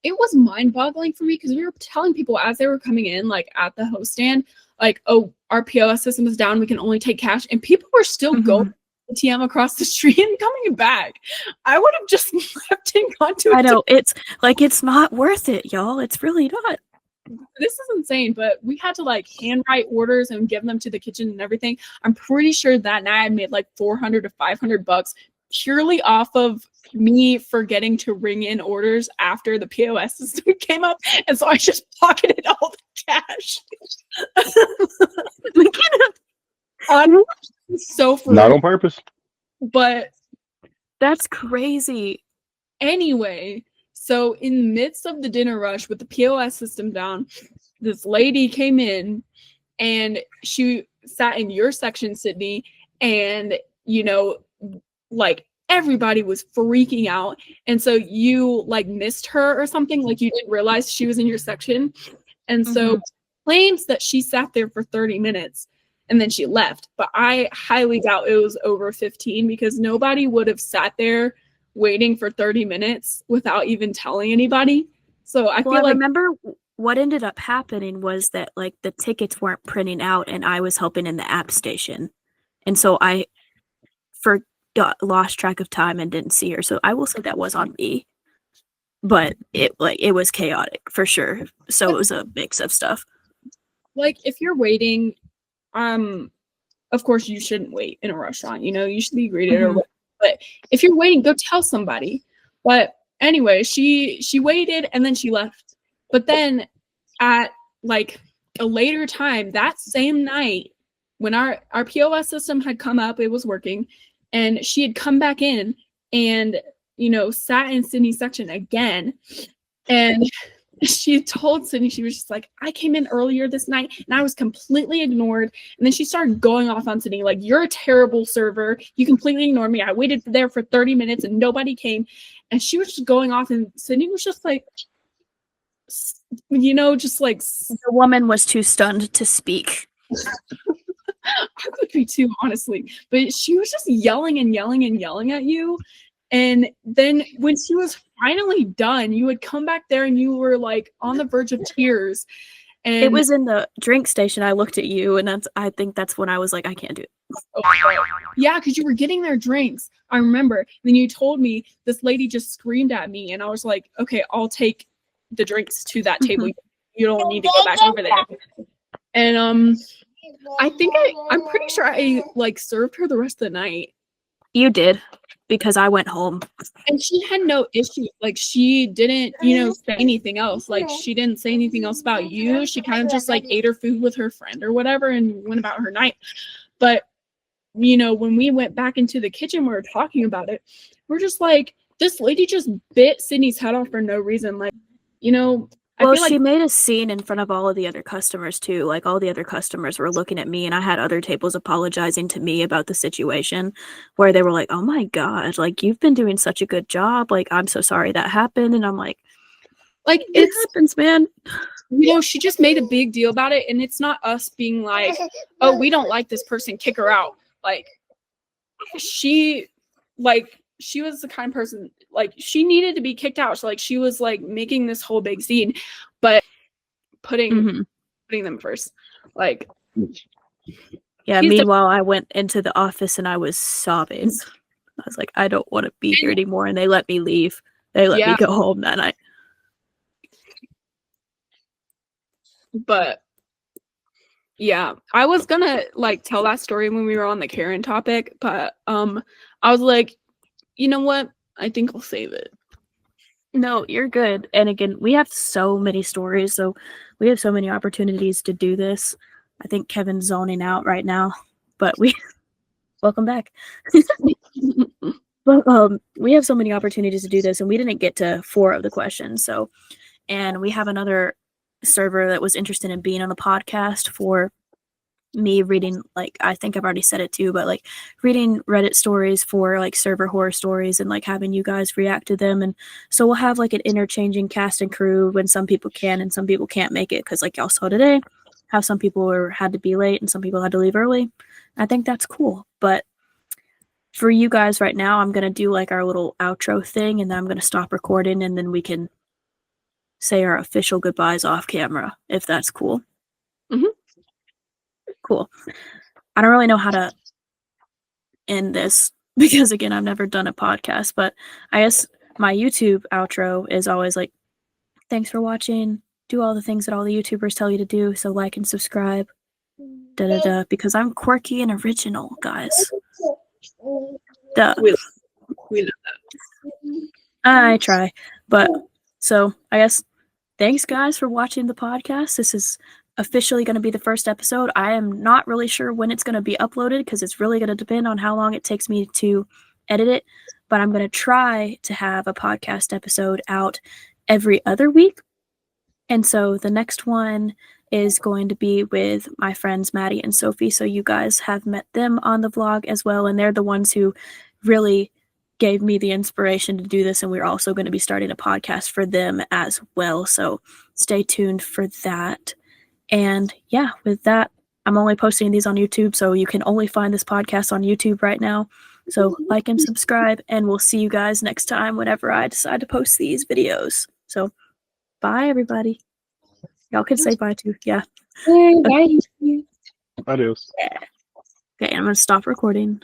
It was mind-boggling for me because we were telling people as they were coming in, like at the host stand, like, oh, our POS system is down. We can only take cash. And people were still going ATM across the street and coming back. I would have just left and gone to I know. It's like, it's not worth it, y'all. It's really not. This is insane, but we had to like handwrite orders and give them to the kitchen and everything. I'm pretty sure that night I made like $400 to $500 purely off of me forgetting to ring in orders after the POS system came up, and so I just pocketed all the cash. So for Not on purpose. but That's crazy. anyway, so in the midst of the dinner rush with the POS system down, this lady came in and she sat in your section, Sydney, and like everybody was freaking out. And so you like missed her or something, like you didn't realize she was in your section. And so claims that she sat there for 30 minutes and then she left. But I highly doubt it was over 15 because nobody would have sat there waiting for 30 minutes without even telling anybody. So I feel like remember what ended up happening was that like the tickets weren't printing out and I was helping in the app station. And so I lost track of time and didn't see her. So I will say that was on me. But it was chaotic for sure. So it was a mix of stuff. like if you're waiting, of course you shouldn't wait in a restaurant, you should be greeted or whatever. But if you're waiting, go tell somebody. But anyway, she waited and then she left. But then at like a later time that same night when our POS system had come up, it was working, and she had come back in and sat in Sydney's section again. And she told Sydney, she was just like, I came in earlier this night and I was completely ignored. And then she started going off on Sydney, like, you're a terrible server. You completely ignored me. I waited there for 30 minutes and nobody came. And she was just going off, and Sydney was just like, just like. The woman was too stunned to speak. I could be too, honestly. But she was just yelling and yelling and yelling at you. And then when she was finally done, you would come back there and you were like on the verge of tears. And it was in the drink station. I looked at you, and I think that's when I was like, I can't do it. Yeah, because you were getting their drinks. I remember. Then you told me this lady just screamed at me, and I was like, okay, I'll take the drinks to that table. You don't need to go back over there. And I think I'm pretty sure I like served her the rest of the night. You did, because I went home. And she had no issue. Like, she didn't, say anything else. Like, she didn't say anything else about you. She kind of just like ate her food with her friend or whatever and went about her night. But, when we went back into the kitchen, we were talking about it. We're just like, this lady just bit Sydney's head off for no reason. Like, I Well, feel like she made a scene in front of all of the other customers too. Like, all the other customers were looking at me, and I had other tables apologizing to me about the situation where they were like, oh my God, like, you've been doing such a good job. Like, I'm so sorry that happened. And I'm like, it happens, man. she just made a big deal about it. And it's not us being like, oh, we don't like this person, kick her out. Like, she was the kind of person, like, she needed to be kicked out. So, like, she was like making this whole big scene, but putting them first. Like, yeah. Meanwhile, I went into the office and I was sobbing. I was like, I don't want to be here anymore. And they let me leave. They let me go home that night. But yeah, I was gonna like tell that story when we were on the Karen topic, but I was like, you know what? I think I'll save it. No, you're good. And again, we have so many stories, so we have so many opportunities to do this. I think Kevin's zoning out right now, but welcome back. But we have so many opportunities to do this, and we didn't get to 4 of the questions. So, and we have another server that was interested in being on the podcast for me reading, like, I think I've already said it too, but like reading Reddit stories for like server horror stories and like having you guys react to them. And so we'll have like an interchanging cast and crew when some people can and some people can't make it, because like y'all saw today how some people had to be late and some people had to leave early. I think that's cool. But for you guys right now, I'm gonna do like our little outro thing, and then I'm gonna stop recording, and then we can say our official goodbyes off camera, if that's cool. Cool. I don't really know how to end this because, again, I've never done a podcast, but I guess my YouTube outro is always like, thanks for watching. Do all the things that all the YouTubers tell you to do. So like and subscribe. Because I'm quirky and original, guys. Duh. We love that. I try. But so I guess thanks guys for watching the podcast. This is officially going to be the first episode. I am not really sure when it's going to be uploaded because it's really going to depend on how long it takes me to edit it. But I'm going to try to have a podcast episode out every other week. And so the next one is going to be with my friends Maddie and Sophie. So you guys have met them on the vlog as well. And they're the ones who really gave me the inspiration to do this. And we're also going to be starting a podcast for them as well. So stay tuned for that. And yeah, with that, I'm only posting these on YouTube. So you can only find this podcast on YouTube right now. So like and subscribe. And we'll see you guys next time whenever I decide to post these videos. So bye, everybody. Y'all can say bye too. Yeah. Bye. Adios. Okay, I'm going to stop recording.